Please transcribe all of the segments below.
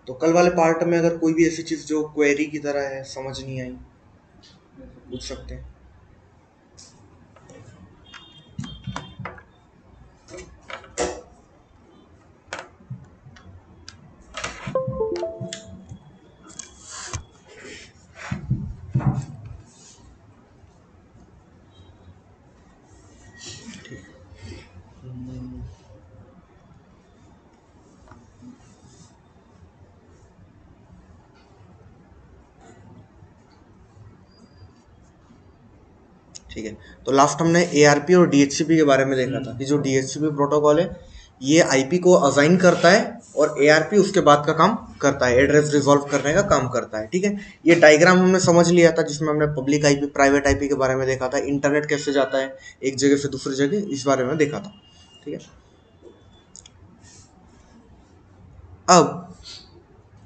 तो कल वाले पार्ट में अगर कोई भी ऐसी चीज जो क्वेरी की तरह है, समझ नहीं आई, पूछ सकते हैं। ठीक है, तो लास्ट हमने एआरपी और डीएचसीपी के बारे में देखा था कि जो डीएचसीपी प्रोटोकॉल है ये आईपी को असाइन करता है और एआरपी उसके बाद का काम करता है, एड्रेस रिजॉल्व करने का काम करता है। ठीक है, ये डायग्राम हमने समझ लिया था जिसमें हमने पब्लिक आईपी प्राइवेट आईपी के बारे में देखा था, इंटरनेट कैसे जाता है एक जगह से दूसरी जगह, इस बारे में देखा था। ठीक है, अब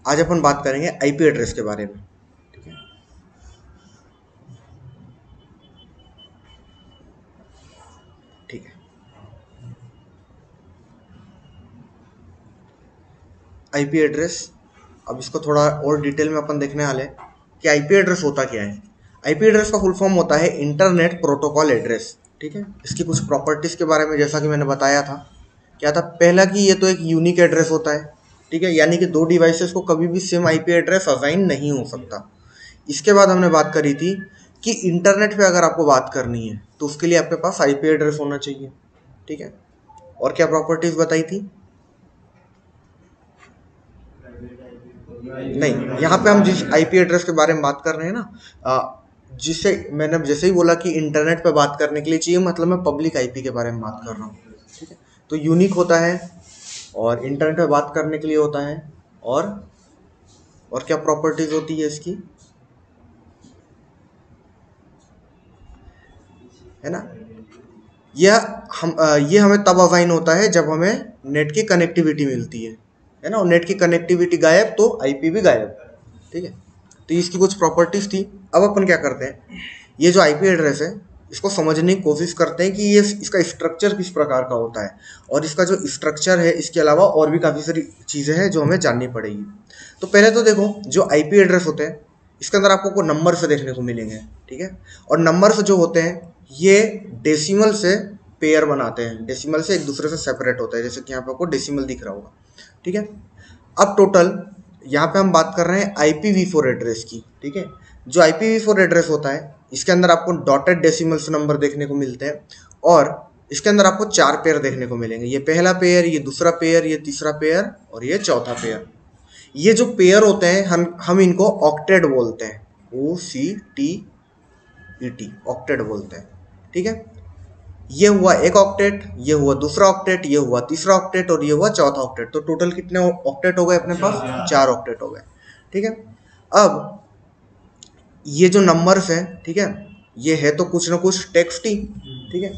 आज अपन बात करेंगे आईपी एड्रेस के बारे में। ठीक है, ठीक है, आईपी एड्रेस, अब इसको थोड़ा और डिटेल में अपन देखने वाले हैं कि आईपी एड्रेस होता क्या है। आईपी एड्रेस का फुल फॉर्म होता है इंटरनेट प्रोटोकॉल एड्रेस। ठीक है, इसकी कुछ प्रॉपर्टीज के बारे में जैसा कि मैंने बताया था, क्या था पहला कि ये तो एक यूनिक एड्रेस होता है। ठीक है, यानी कि दो डिवाइसेस को कभी भी सेम आईपी एड्रेस असाइन नहीं हो सकता। इसके बाद हमने बात करी थी कि इंटरनेट पे अगर आपको बात करनी है तो उसके लिए आपके पास आईपी एड्रेस होना चाहिए। ठीक है, और क्या प्रॉपर्टीज बताई थी? नहीं, यहाँ पे हम जिस आईपी एड्रेस के बारे में बात कर रहे हैं ना, जिससे मैंने जैसे ही बोला कि इंटरनेट पे बात करने के लिए चाहिए, मतलब मैं पब्लिक आईपी के बारे में बात कर रहा हूँ। ठीक है, तो यूनिक होता है और इंटरनेट पे बात करने के लिए होता है। और क्या प्रॉपर्टीज होती है इसकी, है ना? ये हमें तब असाइन होता है जब हमें नेट की कनेक्टिविटी मिलती है ना? और नेट की कनेक्टिविटी गायब तो आईपी भी गायब। ठीक है, तो इसकी कुछ प्रॉपर्टीज थी। अब अपन क्या करते हैं, ये जो आईपी एड्रेस है इसको समझने की कोशिश करते हैं कि ये इसका स्ट्रक्चर किस प्रकार का होता है, और इसका जो स्ट्रक्चर है इसके अलावा और भी काफ़ी सारी चीज़ें हैं जो हमें जाननी पड़ेगी। तो पहले तो देखो, जो आईपी एड्रेस होते हैं इसके अंदर आपको नंबर से देखने को मिलेंगे। ठीक है, और नंबर्स जो होते हैं ये डेसिमल से पेयर बनाते हैं, डेसिमल से एक दूसरे से सेपरेट होता है, जैसे कि यहाँ पे आपको डेसिमल दिख रहा होगा। ठीक है, अब टोटल यहाँ पे हम बात कर रहे हैं IPv4 एड्रेस की। ठीक है, जो IPv4 एड्रेस होता है इसके अंदर आपको डॉटेड डेसिमल्स नंबर देखने को मिलते हैं, और इसके अंदर आपको 4 पेयर देखने को मिलेंगे। ये पहला पेयर, ये दूसरा पेयर, ये तीसरा पेयर और ये चौथा पेयर। ये जो पेयर होते हैं हम इनको ऑक्टेट बोलते हैं, OCTET, ऑक्टेट बोलते हैं। ठीक है, ये हुआ एक ऑक्टेट, ये हुआ दूसरा ऑक्टेट, ये हुआ तीसरा ऑक्टेट और ये हुआ चौथा ऑक्टेट। तो टोटल कितने ऑक्टेट हो गए अपने पास? 4 ऑक्टेट हो गए। ठीक है, अब ये जो नंबर्स हैं, ठीक है, ये है तो कुछ ना कुछ टेक्स्ट ही। ठीक है,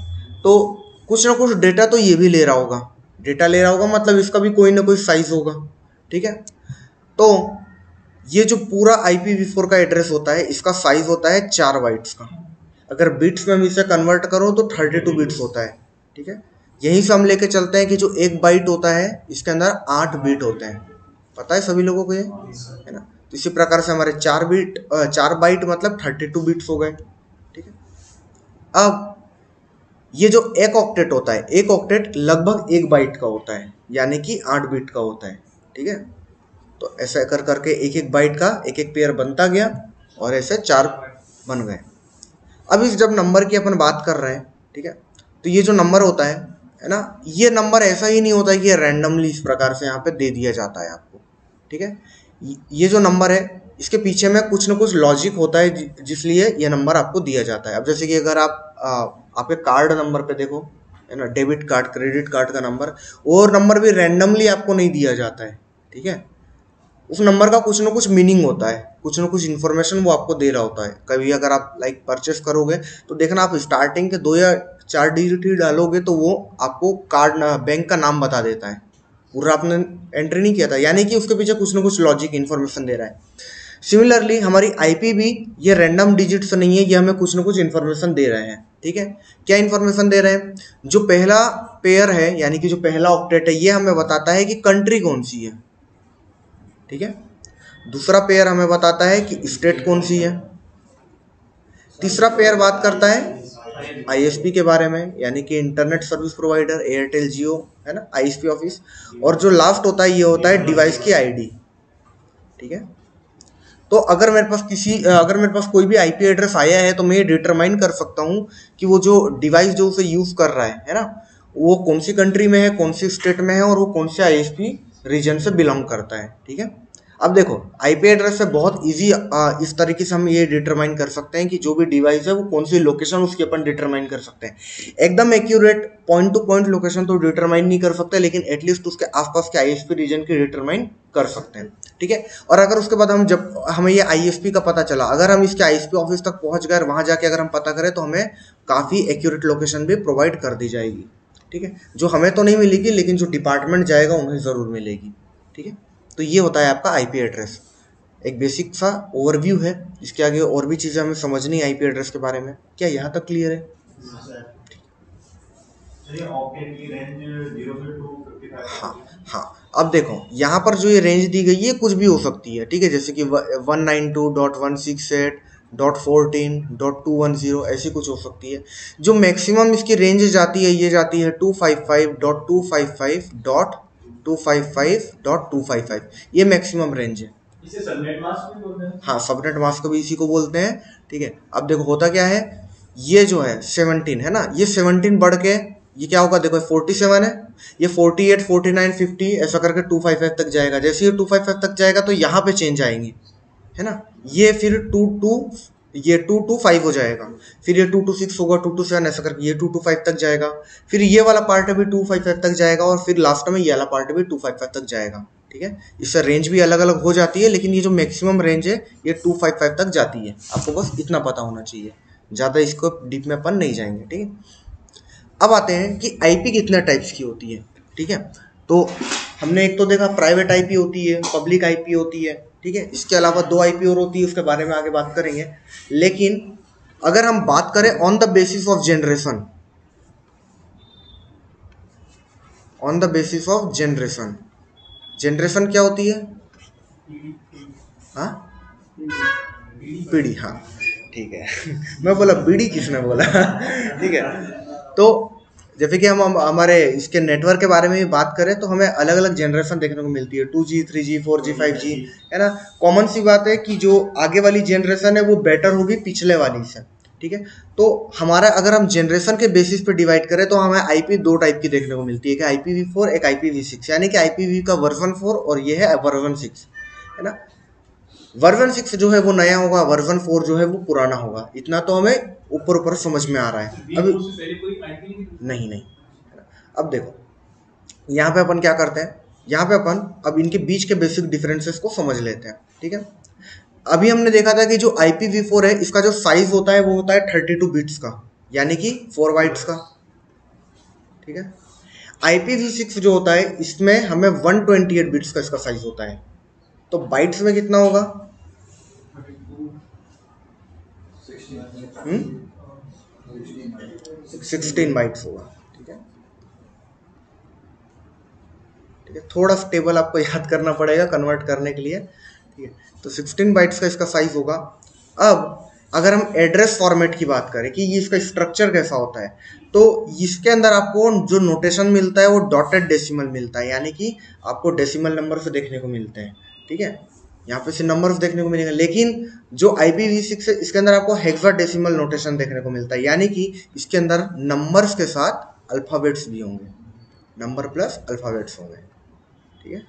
तो कुछ ना कुछ डेटा तो ये भी ले रहा होगा, डेटा ले रहा होगा, मतलब इसका भी कोई ना कोई साइज होगा। ठीक है, तो ये जो पूरा IPv4 का एड्रेस होता है इसका साइज होता है 4 बाइट्स का। अगर बिट्स में हम इसे कन्वर्ट करो तो 32 बिट्स होता है। ठीक है, यहीं से हम लेके चलते हैं कि जो एक बाइट होता है इसके अंदर 8 बिट होते हैं। पता है सभी लोगों को ये, है ना? तो इसी प्रकार से हमारे 4 बाइट मतलब 32 बिट्स हो गए। ठीक है, अब ये जो एक ऑक्टेट होता है, एक ऑक्टेट लगभग 1 बाइट का होता है, यानी कि 8 बिट का होता है। ठीक है, तो ऐसा कर करके एक एक बाइट का एक एक पेयर बनता गया और ऐसे 4 बन गए। अब इस जब नंबर की अपन बात कर रहे हैं, ठीक है, तो ये जो नंबर होता है ना, ये नंबर ऐसा ही नहीं होता है कि ये रैंडमली इस प्रकार से यहाँ पे दे दिया जाता है आपको। ठीक है, ये जो नंबर है इसके पीछे में कुछ ना कुछ लॉजिक होता है जिसलिए ये नंबर आपको दिया जाता है। अब जैसे कि अगर आप आपके कार्ड नंबर पे देखो, है ना, डेबिट कार्ड क्रेडिट कार्ड का नंबर, वो नंबर भी रैंडमली आपको नहीं दिया जाता है। ठीक है, उस नंबर का कुछ ना कुछ मीनिंग होता है, कुछ ना कुछ इन्फॉर्मेशन वो आपको दे रहा होता है। कभी अगर आप लाइक परचेस करोगे तो देखना, आप स्टार्टिंग के 2 या 4 डिजिट ही डालोगे तो वो आपको कार्ड बैंक का नाम बता देता है, पूरा आपने एंट्री नहीं किया था, यानी कि उसके पीछे कुछ ना कुछ लॉजिक इन्फॉर्मेशन दे रहा है। सिमिलरली हमारी आईपी भी ये रैंडम डिजिट्स नहीं है, ये हमें कुछ ना कुछ इन्फॉर्मेशन दे रहे हैं। ठीक है, क्या इन्फॉर्मेशन दे रहे हैं? जो पहला पेयर है यानी कि जो पहला ऑक्टेट है ये हमें बताता है कि कंट्री कौन सी है। ठीक है। दूसरा पेयर हमें बताता है कि स्टेट कौन सी है। तीसरा पेयर बात करता है आईएसपी के बारे में, यानी कि इंटरनेट सर्विस प्रोवाइडर, एयरटेल, जियो, है ना, आईएसपी ऑफिस। और जो लास्ट होता है ये होता है डिवाइस की आईडी। ठीक है। तो अगर मेरे पास कोई भी आईपी एड्रेस आया है तो मैं ये डिटरमाइन कर सकता हूँ कि वो जो डिवाइस जो उसे यूज कर रहा है ना, वो कौन सी कंट्री में है, कौन सी स्टेट में है, और वो कौन से आईएसपी रीजन से बिलोंग करता है। ठीक है। अब देखो आईपी एड्रेस से बहुत इजी इस तरीके से हम ये डिटरमाइन कर सकते हैं कि जो भी डिवाइस है वो कौन सी लोकेशन उसकी अपन डिटरमाइन कर सकते हैं। एकदम accurate point two point location तो डिटरमाइन नहीं कर सकते, लेकिन एटलीस्ट उसके आसपास के आईएसपी रीजन की डिटरमाइन कर सकते हैं। ठीक है। और अगर उसके बाद जब हमें ये आईएसपी का पता चला, अगर हम इसके आईएसपी ऑफिस तक पहुंच गए, वहां जाके अगर हम पता करें तो हमें काफी एक्यूरेट लोकेशन भी प्रोवाइड कर दी जाएगी। ठीक है। जो हमें तो नहीं मिलेगी, लेकिन जो डिपार्टमेंट जाएगा उन्हें जरूर मिलेगी। ठीक है। तो ये होता है आपका आईपी एड्रेस। एक बेसिक सा ओवरव्यू है, इसके आगे और भी चीजें हमें समझनी है आईपी एड्रेस के बारे में। क्या यहाँ तक क्लियर है? हाँ हाँ। अब देखो यहाँ पर जो ये रेंज दी गई है कुछ भी हो सकती है। ठीक है। जैसे कि 192.168.14.210 ऐसी कुछ हो सकती है। जो मैक्सिमम इसकी रेंज जाती है ये जाती है 255.255.255.255। ये मैक्सिमम रेंज है। इसे सबनेट मास्क भी बोलते हैं। हाँ, सबनेट मास्क भी इसी को बोलते हैं। ठीक है। अब देखो होता क्या है, ये जो है 17 है ना, ये 17 बढ़ के ये क्या होगा, देखो 47 है, ये 48, 49, 50 ऐसा करके 255 तक जाएगा। जैसे ये 255 तक जाएगा तो यहाँ पे चेंज आएंगे, है ना। ये फिर 225 हो जाएगा, फिर ये 226 होगा, 227 ऐसा करके ये 225 तक जाएगा, फिर ये वाला पार्ट भी 255 तक जाएगा, और फिर लास्ट में ये वाला पार्ट भी 255 तक जाएगा। ठीक है। इससे रेंज भी अलग अलग हो जाती है, लेकिन ये जो मैक्सिमम रेंज है ये 255 तक जाती है। आपको बस इतना पता होना चाहिए, ज़्यादा इसको डीप में अपन नहीं जाएंगे। ठीक है। अब आते हैं कि आईपी कितने टाइप्स की होती है। ठीक है। तो हमने एक तो देखा प्राइवेट आईपी होती है, पब्लिक आईपी होती है। ठीक है। इसके अलावा 2 आईपी और होती है, उसके बारे में आगे बात करेंगे। लेकिन अगर हम बात करें on the basis of generation, generation क्या होती है? हाँ, पीढ़ी। हाँ ठीक है मैं बोला बीड़ी, किसने बोला ठीक है। तो जैसे कि हम हमारे इसके नेटवर्क के बारे में भी बात करें तो हमें अलग अलग जनरेशन देखने को मिलती है, 2G, 3G, 4G, 5G, है ना। कॉमन सी बात है कि जो आगे वाली जनरेशन है वो बेटर होगी पिछले वाली से। ठीक है। तो हमारा अगर हम जनरेशन के बेसिस पे डिवाइड करें तो हमें आईपी 2 टाइप की देखने को मिलती है, एक IPv4, एक IPv6, यानी कि IPv का वर्जन 4 और ये है वर्जन 6, है ना। वर्जन 6 जो है वो नया होगा, वर्जन 4 जो है वो पुराना होगा। इतना तो हमें ऊपर ऊपर समझ में आ रहा है। अभी नहीं। अब देखो यहाँ पे अपन क्या करते हैं, यहाँ पे अपन अब इनके बीच के बेसिक डिफरेंसेस को समझ लेते हैं। ठीक है। अभी हमने देखा था कि जो IPv4 है इसका जो साइज होता है वो होता है 32 बिट्स का, यानी कि 4 बाइट्स का। ठीक है। IPv6 जो होता है इसमें हमें 128 बिट्स का इसका साइज होता है। तो बाइट्स में कितना होगा? 16 बाइट्स होगा। ठीक है। ठीक है। थोड़ा सा टेबल आपको याद करना पड़ेगा कन्वर्ट करने के लिए। ठीक है। तो 16 बाइट्स का इसका साइज होगा। अब अगर हम एड्रेस फॉर्मेट की बात करें कि ये इसका स्ट्रक्चर कैसा होता है, तो इसके अंदर आपको जो नोटेशन मिलता है वो डॉटेड डेसिमल मिलता है, यानी कि आपको डेसिमल नंबर से देखने को मिलते हैं। ठीक है। यहाँ पे से नंबर्स देखने को मिलेंगे, लेकिन जो IPv6 है इसके अंदर आपको हेक्साडेसिमल नोटेशन देखने को मिलता है, यानी कि इसके अंदर नंबर्स के साथ अल्फाबेट्स भी होंगे, नंबर प्लस अल्फाबेट्स होंगे। ठीक है।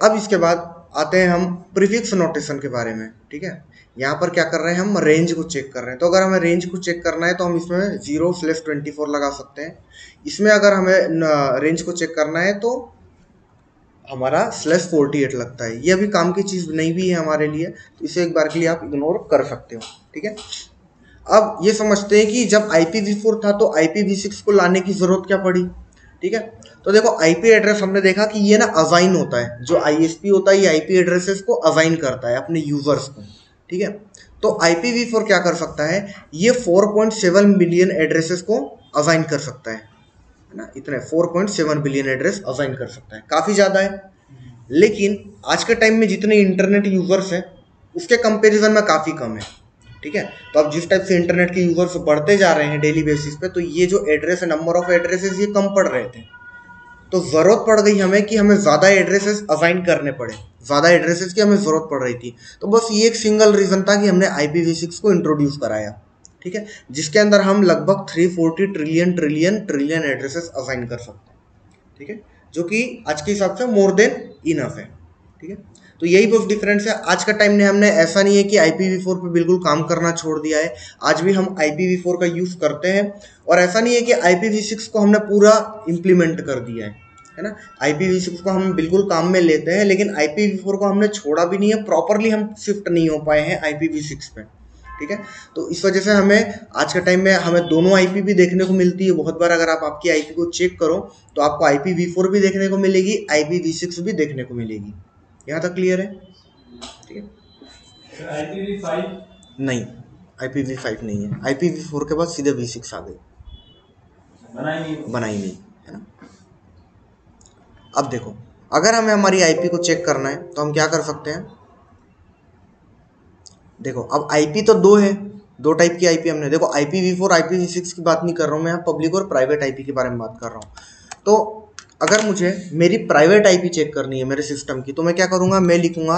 अब इसके बाद आते हैं हम प्रीफिक्स नोटेशन के बारे में। ठीक है। यहाँ पर क्या कर रहे हैं, हम रेंज को चेक कर रहे हैं। तो अगर हमें रेंज को चेक करना है तो हम इसमें 0/24 लगा सकते हैं। इसमें अगर हमें रेंज को चेक करना है तो हमारा /48 लगता है। ये अभी काम की चीज़ नहीं भी है हमारे लिए, तो इसे एक बार के लिए आप इग्नोर कर सकते हो। ठीक है। अब ये समझते हैं कि जब IPv4 था तो IPv6 को लाने की जरूरत क्या पड़ी। ठीक है। तो देखो आईपी एड्रेस हमने देखा कि ये ना असाइन होता है, जो ISP होता है ये आईपी एड्रेसेस को असाइन करता है अपने यूजर्स को। ठीक है। तो IPv4 क्या कर सकता है, ये 4.7 बिलियन एड्रेसेस को असाइन कर सकता है ना। इतने 4.7 बिलियन एड्रेस असाइन कर सकता है, काफी ज्यादा है। लेकिन आज के टाइम में जितने इंटरनेट यूजर्स हैं उसके कंपैरिजन में काफ़ी कम है। ठीक है, तो अब जिस टाइप से इंटरनेट के यूजर्स बढ़ते जा रहे हैं डेली बेसिस पे, तो ये जो एड्रेस है, नंबर ऑफ एड्रेसेस ये कम पड़ रहे थे। तो ज़रूरत पड़ गई हमें कि हमें ज़्यादा एड्रेसेस असाइन करने पड़े, ज़्यादा एड्रेसेस की हमें ज़रूरत पड़ रही थी। तो बस ये एक सिंगल रीज़न था कि हमने IPv6 को इंट्रोड्यूस कराया। ठीक है, जिसके अंदर हम लगभग 340 ट्रिलियन एड्रेसेस असाइन कर सकते हैं। ठीक है, जो कि आज के हिसाब से मोर देन इनफ है। ठीक है, तो यही बस डिफरेंस है। आज का टाइम ने हमने ऐसा नहीं है कि IPv4 पे बिल्कुल काम करना छोड़ दिया है, आज भी हम IPv4 का यूज़ करते हैं। और ऐसा नहीं है कि IPv6 को हमने पूरा इम्प्लीमेंट कर दिया है ना। IPv6 को हम बिल्कुल काम में लेते हैं, लेकिन IPv4 को हमने छोड़ा भी नहीं है, प्रॉपरली हम शिफ्ट नहीं हो पाए हैं IPv6 पे। ठीक है, तो इस वजह से हमें आज के टाइम में हमें दोनों IP भी देखने को मिलती है। बहुत बार अगर आप आपकी IP को चेक करो तो आपको IPv4 भी देखने को मिलेगी, IPv6 भी देखने को मिलेगी। यहाँ तक क्लियर है? ठीक है, IPv5 नहीं, IPv5 नहीं है। IPv4 के बाद सीधे V6 आ गई, बनाई नहीं, है ना। अब देखो, अगर हमें हमारी IP को चेक करना है तो हम क्या कर सकते हैं। देखो, अब IP तो दो है, दो टाइप की IP हमने। देखो, IPv4 IPv6 की बात नहीं कर रहा हूँ मैं, यहाँ पब्लिक और प्राइवेट IP के बारे में बात कर रहा हूँ। तो अगर मुझे मेरी प्राइवेट IP चेक करनी है मेरे सिस्टम की, तो मैं क्या करूँगा, मैं लिखूंगा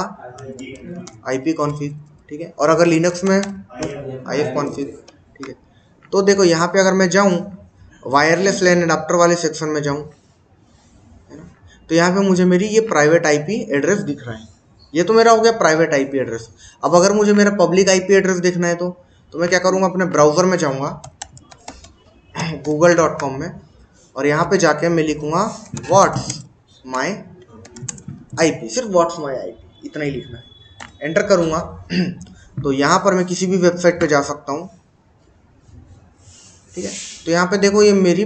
IP config। ठीक है, और अगर लिनक्स में IF config। ठीक है, तो देखो यहाँ पे अगर मैं जाऊँ वायरलेस लैन अडाप्टर वाले सेक्शन में जाऊँ, है ना, तो यहाँ पे मुझे मेरी ये प्राइवेट IP एड्रेस दिख रहा है। ये तो मेरा हो गया प्राइवेट IP एड्रेस। अब अगर मुझे मेरा पब्लिक IP एड्रेस देखना है तो मैं क्या करूँगा, अपने ब्राउज़र में जाऊँगा google.com में, और यहाँ पे जाके मैं लिखूँगा व्हाट्स माई IP, सिर्फ व्हाट्स माई IP इतना ही लिखना है, एंटर करूँगा तो यहाँ पर मैं किसी भी वेबसाइट पे जा सकता हूँ। ठीक है, तो यहाँ पे देखो ये मेरी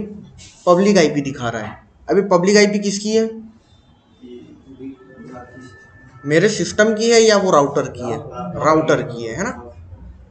पब्लिक IP दिखा रहा है। अभी पब्लिक IP किसकी है, मेरे सिस्टम की है या वो राउटर की है, राउटर की है ना।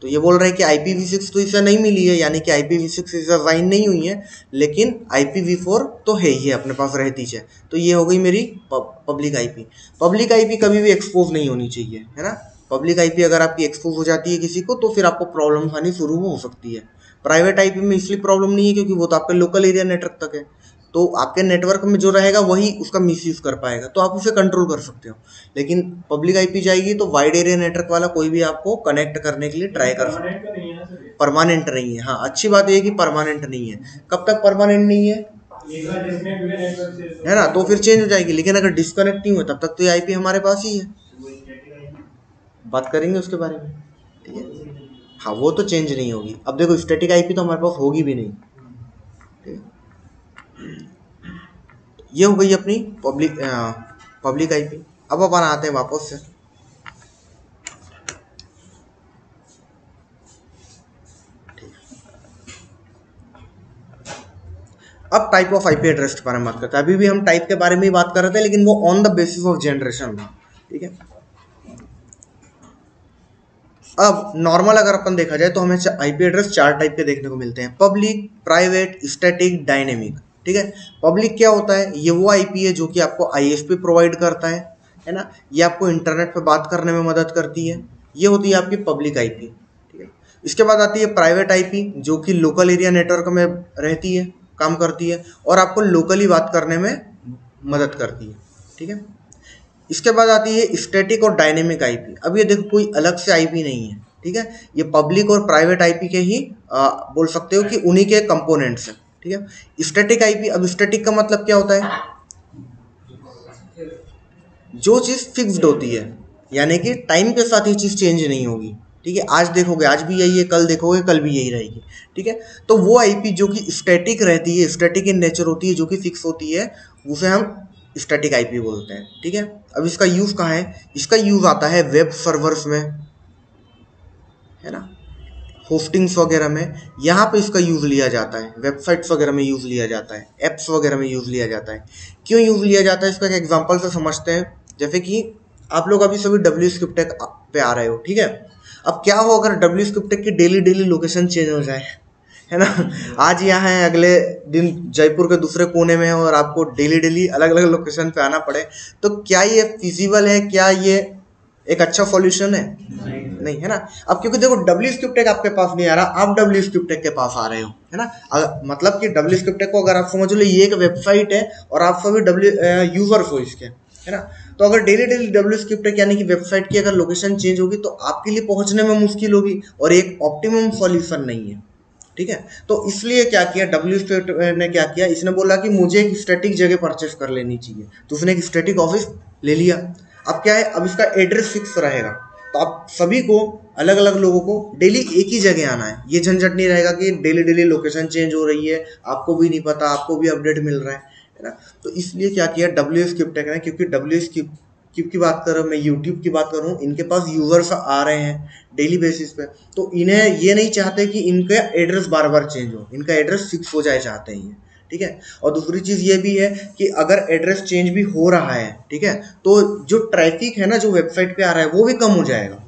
तो ये बोल रहे हैं कि IPv6 तो इसे नहीं मिली है, यानी कि IPv6 इसे असाइन नहीं हुई है, लेकिन IPv4 तो है ही है अपने पास रहती है। तो ये हो गई मेरी पब्लिक IP। पब्लिक IP कभी भी एक्सपोज नहीं होनी चाहिए, है ना। पब्लिक IP अगर आपकी एक्सपोज हो जाती है किसी को, तो फिर आपको प्रॉब्लम आनी शुरू हो सकती है। प्राइवेट IP में इसलिए प्रॉब्लम नहीं है क्योंकि वो तो आपके लोकल एरिया नेटवर्क तक है, तो आपके नेटवर्क में जो रहेगा वही उसका मिसयूज कर पाएगा, तो आप उसे कंट्रोल कर सकते हो। लेकिन पब्लिक IP जाएगी तो वाइड एरिया नेटवर्क वाला कोई भी आपको कनेक्ट करने के लिए ट्राई कर सकता है। परमानेंट तो नहीं है सर ये? परमानेंट नहीं है, हाँ, अच्छी बात ये है कि परमानेंट नहीं है। कब तक परमानेंट नहीं है, एक बार डिस्कनेक्ट हुए नेटवर्क से है ना, तो फिर चेंज हो जाएगी। लेकिन अगर डिस्कनेक्ट नहीं हुआ तब तक तो ये IP हमारे पास ही है। बात करेंगे उसके बारे में, ठीक है। हाँ, वो तो चेंज नहीं होगी। अब देखो, स्टैटिक IP तो हमारे पास होगी भी नहीं। ठीक है, ये हो गई अपनी पब्लिक IP। अब अपन आते हैं वापस से, अब टाइप ऑफ IP एड्रेस के बारे में बात करते हैं। अभी भी हम टाइप के बारे में ही बात कर रहे थे, लेकिन वो on the basis of generation था। ठीक है, अब नॉर्मल अगर अपन देखा जाए तो हमें IP एड्रेस चार टाइप के देखने को मिलते हैं, पब्लिक, प्राइवेट, स्टैटिक, डायनेमिक। ठीक है, पब्लिक क्या होता है, ये वो IP है जो कि आपको ISP प्रोवाइड करता है ना, ये आपको इंटरनेट पे बात करने में मदद करती है, ये होती है आपकी पब्लिक IP। ठीक है, इसके बाद आती है प्राइवेट IP जो कि लोकल एरिया नेटवर्क में रहती है, काम करती है और आपको लोकली बात करने में मदद करती है। ठीक है, इसके बाद आती है स्टैटिक और डायनेमिक IP। अब ये देखो, कोई अलग से IP नहीं है। ठीक है, ये पब्लिक और प्राइवेट IP के ही बोल सकते हो कि उन्हीं के कंपोनेंट्स हैं। ठीक है, स्टैटिक IP, अब स्टैटिक का मतलब क्या होता है, जो चीज़ फिक्स्ड होती है, यानी कि टाइम के साथ ये चीज़ चेंज नहीं होगी। ठीक है, आज देखोगे आज भी यही है, कल देखोगे कल भी यही रहेगी। ठीक है, तो वो IP जो कि स्टैटिक रहती है, स्टैटिक इन नेचर होती है, जो कि फिक्स होती है, उसे हम स्टैटिक IP बोलते हैं। ठीक है, अब इसका यूज़ कहाँ है, इसका यूज़ आता है वेब सर्वर्स में, है ना, होस्टिंग्स वगैरह में, यहाँ पे इसका यूज़ लिया जाता है, वेबसाइट्स वगैरह में यूज़ लिया जाता है, एप्स वगैरह में यूज़ लिया जाता है। क्यों यूज़ लिया जाता है, इसका एक एग्जांपल से समझते हैं। जैसे कि आप लोग अभी सभी WScriptec पे आ रहे हो। ठीक है, अब क्या हो अगर WScriptec की डेली लोकेशन चेंज हो जाए, है ना। आज यहाँ है, अगले दिन जयपुर के दूसरे कोने में है और आपको डेली डेली अलग अलग लोकेशन पे आना पड़े, तो क्या ये फिजिबल है? क्या ये एक अच्छा सॉल्यूशन है? नहीं, है ना। अब क्योंकि देखो डब्ल्यू स्क्रिप्टेक आपके पास नहीं आ रहा, आप डब्ल्यू स्क्रिप्टेक के पास आ रहे हो, है ना। मतलब कि डब्ल्यू स्क्रिप्टेक को अगर आप समझ लो ये एक वेबसाइट है और आप सभी डब्ल्यू यूजर्स हो इसके, है ना। तो अगर डेली डेली डब्ल्यू स्क्रिप्टेक यानी कि वेबसाइट की अगर लोकेशन चेंज होगी तो आपके लिए पहुंचने में मुश्किल होगी और एक ऑप्टिमम सॉल्यूशन नहीं है, ठीक है। तो इसलिए क्या किया डब्ल्यू ने, क्या किया, इसने बोला कि मुझे एक स्टैटिक जगह परचेस कर लेनी चाहिए, तो उसने एक स्टैटिक ऑफिस ले लिया। अब क्या है, अब इसका एड्रेस फिक्स रहेगा, तो आप सभी को, अलग अलग लोगों को डेली एक ही जगह आना है, ये झंझट नहीं रहेगा कि डेली डेली लोकेशन चेंज हो रही है, आपको भी नहीं पता, आपको भी अपडेट मिल रहा है ना। तो इसलिए क्या किया डब्ल्यू स्क्रिप्टेक ने, क्योंकि डब्ल्यू की बात कर रहा हूँ मैं, यूट्यूब की बात करूँ, इनके पास यूजर्स आ रहे हैं डेली बेसिस पे, तो इन्हें ये नहीं चाहते कि इनका एड्रेस बार बार चेंज हो, इनका एड्रेस फिक्स हो जाए चाहते हैं ये, ठीक है। और दूसरी चीज ये भी है कि अगर एड्रेस चेंज भी हो रहा है, ठीक है, तो जो ट्रैफिक है ना जो वेबसाइट पे आ रहा है वो भी कम हो जाएगा,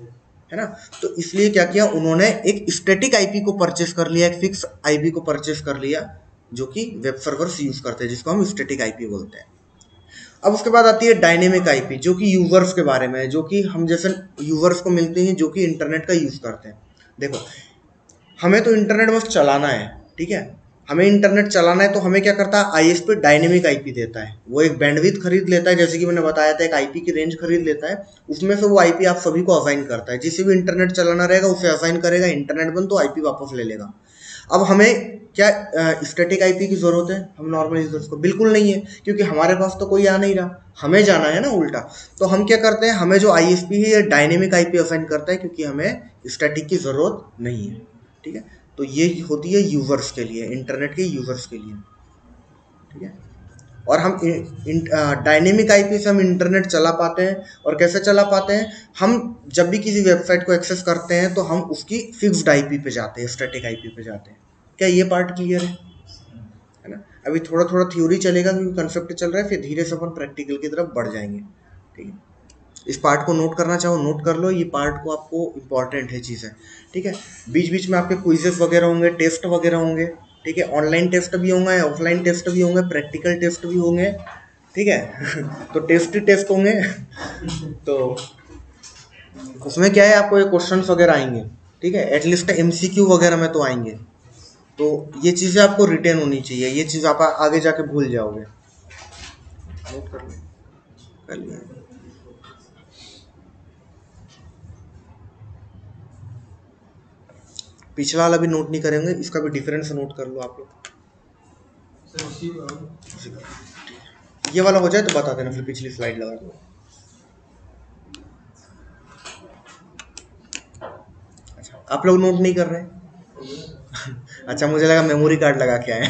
है ना। तो इसलिए क्या किया उन्होंने, एक स्टैटिक आईपी को परचेस कर लिया, एक फिक्स आईपी को परचेस कर लिया, जो कि वेब सर्वर्स यूज करते हैं, जिसको हम स्टैटिक आईपी बोलते हैं। अब उसके बाद आती है डायनेमिक आईपी, जो कि यूजर्स के बारे में है, जो कि हम जैसे यूजर्स को मिलते हैं जो कि इंटरनेट का यूज करते हैं। देखो, हमें तो इंटरनेट बस चलाना है, ठीक है, हमें इंटरनेट चलाना है, तो हमें क्या करता है, आईएसपी डायनेमिक आईपी देता है, वो एक बैंडविड्थ खरीद लेता है, जैसे कि मैंने बताया था, एक आईपी की रेंज खरीद लेता है, उसमें से वो आईपी आप सभी को असाइन करता है, जिसे भी इंटरनेट चलाना रहेगा उसे असाइन करेगा, इंटरनेट बंद तो आईपी वापस ले लेगा। अब हमें क्या स्टैटिक आईपी की जरूरत है हम नॉर्मल यूजर्स को? बिल्कुल नहीं है, क्योंकि हमारे पास तो कोई आ नहीं रहा, हमें जाना है ना उल्टा। तो हम क्या करते हैं, हमें जो आईएसपी है ये डायनेमिक आईपी असाइन करता है, क्योंकि हमें स्टैटिक की जरूरत नहीं है, ठीक है। तो ये होती है यूजर्स के लिए, इंटरनेट के यूजर्स के लिए, ठीक है। और हम डायनेमिक आईपी से हम इंटरनेट चला पाते हैं, और कैसे चला पाते हैं, हम जब भी किसी वेबसाइट को एक्सेस करते हैं तो हम उसकी फिक्स्ड आईपी पे जाते हैं, स्टैटिक आईपी पे जाते हैं। क्या ये पार्ट क्लियर है ना। अभी थोड़ा थोड़ा थ्योरी चलेगा क्योंकि कंसेप्ट चल रहा है, फिर धीरे से अपन प्रैक्टिकल की तरफ बढ़ जाएंगे, ठीक है। इस पार्ट को नोट करना चाहो नोट कर लो, ये पार्ट को आपको इंपॉर्टेंट है चीज़ें, ठीक है। बीच बीच में आपके क्विजेस वगैरह होंगे, टेस्ट वगैरह होंगे, ठीक है, ऑनलाइन टेस्ट भी होंगे, ऑफलाइन टेस्ट भी होंगे, प्रैक्टिकल टेस्ट भी होंगे, ठीक है। तो टेस्ट ही टेस्ट होंगे। तो उसमें क्या है, आपको ये क्वेश्चंस वगैरह आएंगे, ठीक है, एटलीस्ट एमसीक्यू वगैरह में तो आएंगे। तो ये चीज़ें आपको रिटेन होनी चाहिए, ये चीज़ आप आगे जाके भूल जाओगे। नोट कर लो, कर लिया। पिछला वाला भी नोट नहीं करेंगे, इसका भी डिफरेंस नोट कर लो आप लोग। सर इसी इसी का ये वाला हो जाए तो बता देना, फिर पिछली स्लाइड लगा दो। अच्छा, आप लोग नोट नहीं कर रहे हैं? अच्छा, मुझे लगा मेमोरी कार्ड लगा के आए।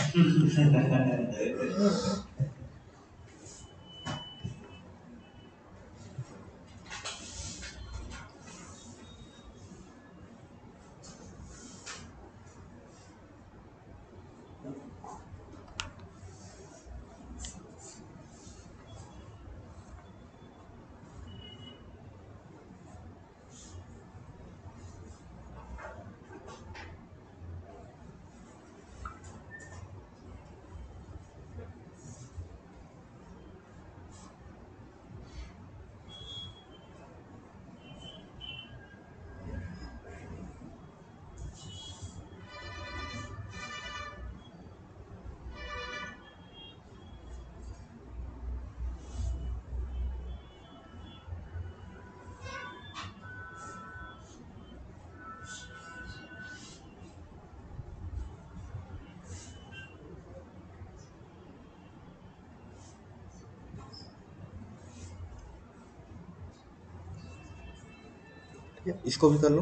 ठीक है, इसको भी कर लो।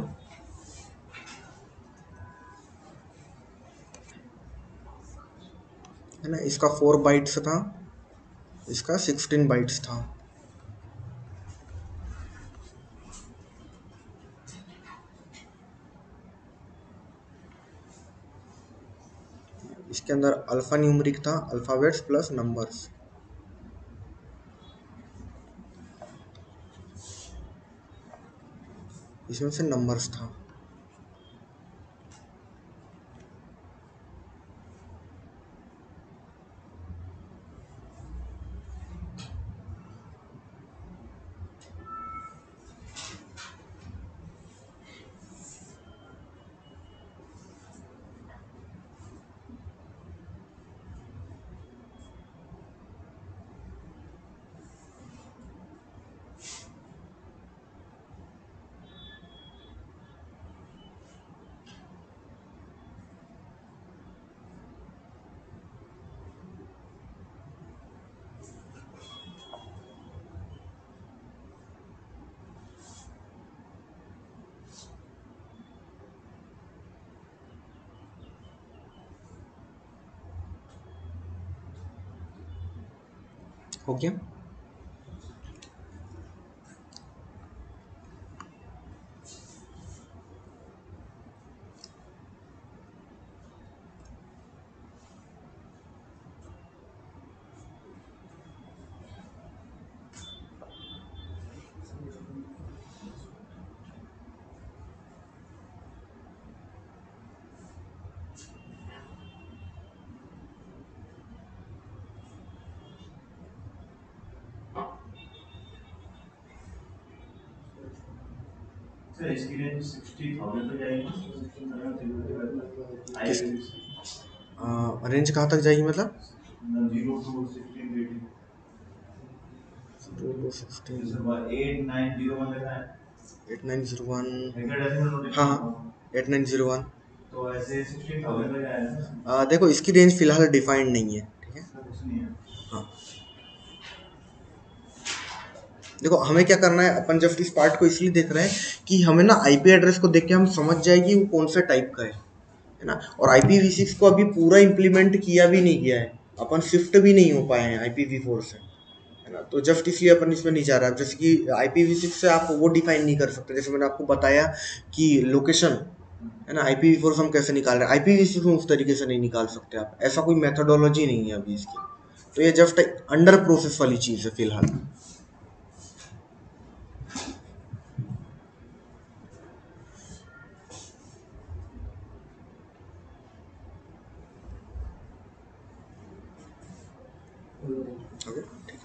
है ना, इसका 4 बाइट्स था, इसका 16 बाइट्स था। इसके अंदर अल्फा न्यूमरिक था, अल्फाबेट्स प्लस नंबर्स। इसमें से नंबर्स था। हो गया। सर इसकी रेंज 60,000 तक जाएगी। किस रेंज कहाँ तक जाएगी मतलब? 0 to 16 8901 लिखा है। 8901 हेक्साडेसिमल नोटेशन। हाँ हाँ 8901। तो ऐसे 16,000 तक आएगा। देखो इसकी रेंज फिलहाल डिफाइंड नहीं है, ठीक है। कुछ नहीं है। हाँ देखो हमें क्या करना है, अपन जब इस पार्ट को इसलिए देख रहे हैं कि हमें ना आईपी एड्रेस को देख के हम समझ जाए कि वो कौन से टाइप का है ना। और IPv6 को अभी पूरा इम्प्लीमेंट किया भी नहीं गया है, अपन शिफ्ट भी नहीं हो पाए हैं IPv4 से, है ना। तो जस्ट इसलिए अपन इसमें नहीं जा रहा है। जैसे कि IPv6 से आप वो डिफाइन नहीं कर सकते, जैसे मैंने आपको बताया कि लोकेशन है ना, IPv4 से हम कैसे निकाल रहे हैं, IPv6 में उस तरीके से नहीं निकाल सकते आप, ऐसा कोई मेथोडोलॉजी नहीं है अभी इसकी। तो ये जस्ट अंडर प्रोसेस वाली चीज़ है फिलहाल। ओके ठीक है।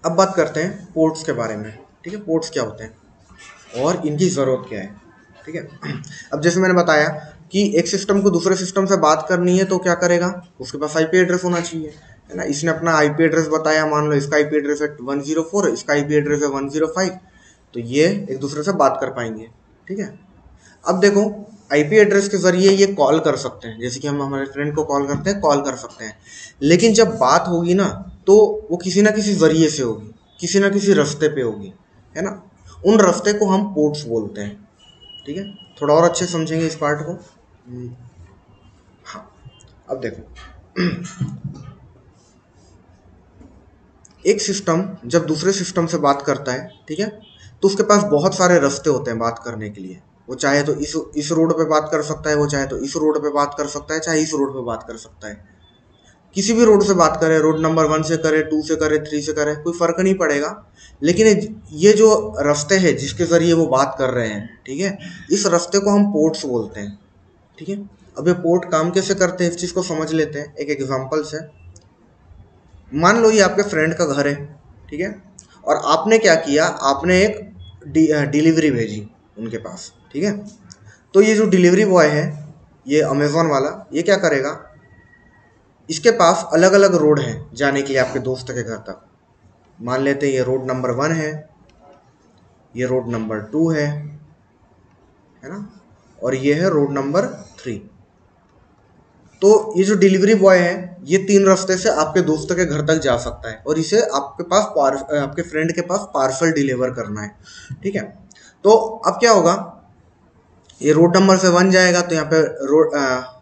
अब बात करते हैं पोर्ट्स के बारे में, ठीक है। पोर्ट्स क्या होते हैं और इनकी ज़रूरत क्या है, ठीक है। अब जैसे मैंने बताया कि एक सिस्टम को दूसरे सिस्टम से बात करनी है तो क्या करेगा, उसके पास आईपी एड्रेस होना चाहिए, है ना। इसने अपना आईपी एड्रेस बताया, मान लो इसका आईपी एड्रेस है 104, इसका आईपी एड्रेस है 105, तो ये एक दूसरे से बात कर पाएंगे, ठीक है। अब देखो आईपी एड्रेस के जरिए ये कॉल कर सकते हैं, जैसे कि हम हमारे फ्रेंड को कॉल करते हैं, कॉल कर सकते हैं। लेकिन जब बात होगी ना तो वो किसी ना किसी जरिए से होगी, किसी ना किसी रास्ते पे होगी, है ना। उन रास्ते को हम पोर्ट्स बोलते हैं, ठीक है। थोड़ा और अच्छे समझेंगे इस पार्ट को। हाँ अब देखो एक सिस्टम जब दूसरे सिस्टम से बात करता है, ठीक है, तो उसके पास बहुत सारे रास्ते होते हैं बात करने के लिए। वो चाहे तो इस रोड पे बात कर सकता है, वो चाहे तो इस रोड पे बात कर सकता है, चाहे इस रोड पे बात कर सकता है। किसी भी रोड से बात करे, रोड नंबर 1 से करे, 2 से करे, 3 से करे, कोई फर्क नहीं पड़ेगा। लेकिन ये जो रास्ते हैं जिसके जरिए वो बात कर रहे हैं, ठीक है, इस रास्ते को हम पोर्ट्स बोलते हैं, ठीक है। अब ये पोर्ट काम कैसे करते हैं इस चीज़ को समझ लेते हैं एक एग्जाम्पल से। मान लो ये आपके फ्रेंड का घर है, ठीक है, और आपने क्या किया, आपने एक डिलीवरी भेजी उनके पास, ठीक है। तो ये जो डिलीवरी बॉय है, ये अमेजोन वाला, ये क्या करेगा, इसके पास अलग अलग रोड हैं जाने के लिए आपके दोस्त के घर तक। मान लेते हैं ये रोड नंबर 1 है, ये रोड नंबर 2 है ना, और ये है रोड नंबर 3। तो ये जो डिलीवरी बॉय है ये 3 रास्ते से आपके दोस्त के घर तक जा सकता है और इसे आपके पास आपके फ्रेंड के पास पार्सल डिलीवर करना है, ठीक है। तो अब क्या होगा, ये रोड नंबर से 1 जाएगा तो यहाँ पे रोड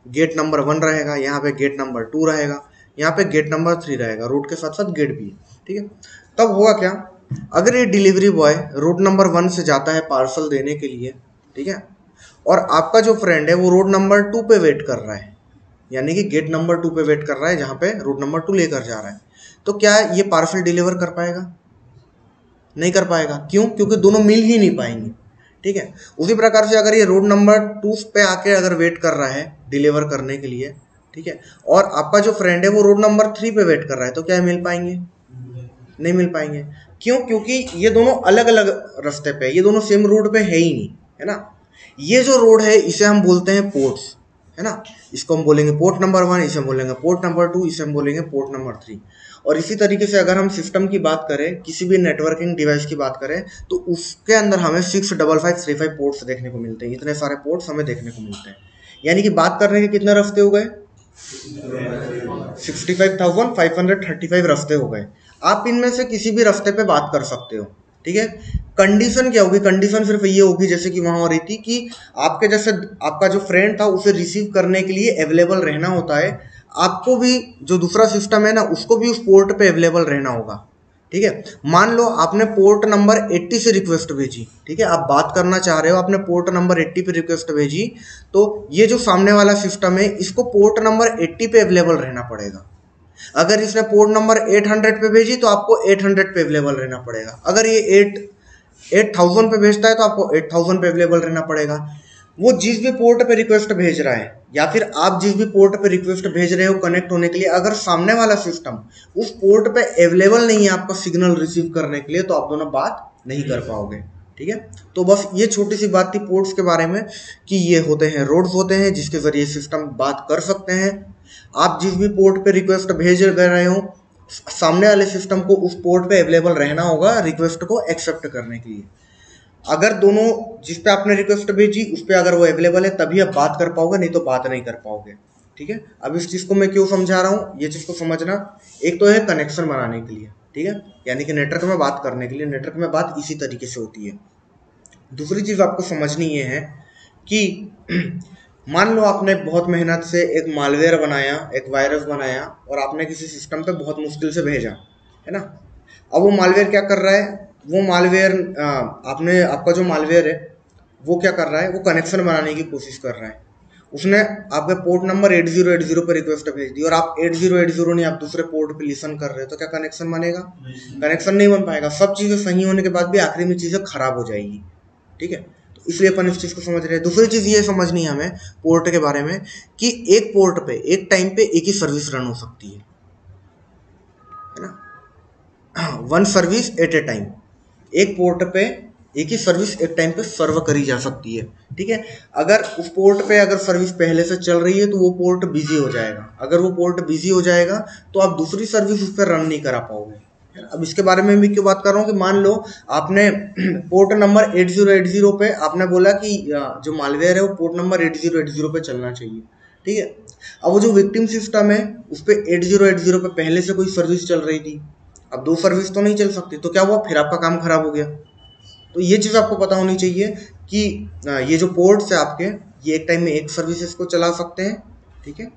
गेट नंबर 1 रहेगा, यहाँ पे गेट नंबर 2 रहेगा, यहाँ पे गेट नंबर 3 रहेगा, रोड के साथ साथ गेट भी है, ठीक है। तब होगा क्या, अगर ये डिलीवरी बॉय रोड नंबर 1 से जाता है पार्सल देने के लिए, ठीक है, और आपका जो फ्रेंड है वो रोड नंबर 2 पे वेट कर रहा है, यानी कि गेट नंबर 2 पे वेट कर रहा है जहाँ पे रोड नंबर 2 लेकर जा रहा है, तो क्या ये पार्सल डिलीवर कर पाएगा? नहीं कर पाएगा। क्यों? क्योंकि दोनों मिल ही नहीं पाएंगे, ठीक है। उसी प्रकार से अगर ये रोड नंबर 2 पे आके अगर वेट कर रहा है डिलीवर करने के लिए, ठीक है, और आपका जो फ्रेंड है वो रोड नंबर 3 पे वेट कर रहा है, तो क्या मिल पाएंगे? नहीं मिल पाएंगे। क्यों? क्योंकि ये दोनों अलग अलग रास्ते पे, ये दोनों सेम रोड पे है ही नहीं, है ना। ये जो रोड है इसे हम बोलते हैं पोर्ट्स, है ना। इसको हम बोलेंगे पोर्ट नंबर 1, इसे हम बोलेंगे पोर्ट नंबर 2, इसे हम बोलेंगे पोर्ट नंबर 3। और इसी तरीके से अगर हम सिस्टम की बात करें, किसी भी नेटवर्किंग डिवाइस की बात करें, तो उसके अंदर हमें 65535 पोर्ट्स देखने को मिलते हैं। इतने सारे पोर्ट्स हमें देखने को मिलते हैं, यानी कि बात करने के कितने रास्ते हो गए? 65,535 रास्ते हो गए। आप इनमें से किसी भी रास्ते पे बात कर सकते हो, ठीक है। कंडीशन क्या होगी? कंडीशन सिर्फ ये होगी जैसे कि वहां हो रही थी कि आपके जैसे आपका जो फ्रेंड था उसे रिसीव करने के लिए अवेलेबल रहना होता है आपको भी जो दूसरा सिस्टम है ना उसको भी उस पोर्ट पे अवेलेबल रहना होगा। ठीक है, मान लो आपने पोर्ट नंबर 80 से रिक्वेस्ट भेजी, ठीक है, आप बात करना चाह रहे हो, आपने पोर्ट नंबर 80 पे रिक्वेस्ट भेजी, तो ये जो सामने वाला सिस्टम है इसको पोर्ट नंबर 80 पे अवेलेबल रहना पड़ेगा। अगर इसने पोर्ट नंबर 800 पे भेजी तो आपको 800 पे अवेलेबल रहना पड़ेगा। अगर ये 8000 पे भेजता है तो आपको 8000 पे अवेलेबल रहना पड़ेगा। वो जिस भी पोर्ट पे रिक्वेस्ट भेज रहा है या फिर आप जिस भी पोर्ट पे रिक्वेस्ट भेज रहे हो कनेक्ट होने के लिए, अगर सामने वाला सिस्टम उस पोर्ट पे अवेलेबल नहीं है आपका सिग्नल रिसीव करने के लिए, तो आप दोनों बात नहीं कर पाओगे। ठीक है, तो बस ये छोटी सी बात थी पोर्ट्स के बारे में कि ये होते हैं रोड्स होते हैं जिसके जरिए सिस्टम बात कर सकते हैं। आप जिस भी पोर्ट पे रिक्वेस्ट भेज रहे हो सामने वाले सिस्टम को उस पोर्ट पे अवेलेबल रहना होगा रिक्वेस्ट को एक्सेप्ट करने के लिए। अगर दोनों जिस पे आपने रिक्वेस्ट भेजी उस पे अगर वो अवेलेबल है तभी आप बात कर पाओगे, नहीं तो बात नहीं कर पाओगे। ठीक है, अब इस चीज़ को मैं क्यों समझा रहा हूँ, ये चीज़ को समझना, एक तो है कनेक्शन बनाने के लिए, ठीक है, यानी कि नेटवर्क में बात करने के लिए, नेटवर्क में बात इसी तरीके से होती है। दूसरी चीज़ आपको समझनी ये है कि मान लो आपने बहुत मेहनत से एक मालवेयर बनाया, एक वायरस बनाया और आपने किसी सिस्टम पे बहुत मुश्किल से भेजा, है ना। अब वो मालवेयर क्या कर रहा है, वो मालवेयर आपका जो मालवेयर है वो क्या कर रहा है, वो कनेक्शन बनाने की कोशिश कर रहा है। उसने आपके पोर्ट नंबर 8080 पे रिक्वेस्ट भेज दी और आप 8080 नहीं, आप दूसरे पोर्ट पे लिसन कर रहे हो, तो क्या कनेक्शन बनेगा? कनेक्शन नहीं बन पाएगा। सब चीज़ें सही होने के बाद भी आखिरी में चीज़ें खराब हो जाएगी। ठीक है, तो इसलिए अपन इस चीज़ को समझ रहे हैं। दूसरी चीज़ ये समझनी है हमें पोर्ट के बारे में कि एक पोर्ट पे एक टाइम पे एक ही सर्विस रन हो सकती है ना, वन सर्विस एट ए टाइम। एक पोर्ट पे एक ही सर्विस एक टाइम पे सर्व करी जा सकती है। ठीक है, अगर उस पोर्ट पे अगर सर्विस पहले से चल रही है तो वो पोर्ट बिजी हो जाएगा। अगर वो पोर्ट बिजी हो जाएगा तो आप दूसरी सर्विस उस पर रन नहीं करा पाओगे। अब इसके बारे में भी क्यों बात कर रहा हूँ कि मान लो आपने पोर्ट नंबर 8080 पे आपने बोला कि जो मालवेयर है वो पोर्ट नंबर 8080 पे चलना चाहिए। ठीक है, अब वो जो विक्टिम सिस्टम है उस पर 8080 पे पहले से कोई सर्विस चल रही थी, अब दो सर्विस तो नहीं चल सकती, तो क्या हुआ, फिर आपका काम खराब हो गया। तो ये चीज़ आपको पता होनी चाहिए कि ये जो पोर्ट्स है आपके, ये एक टाइम में एक सर्विसेज को चला सकते हैं। ठीक है,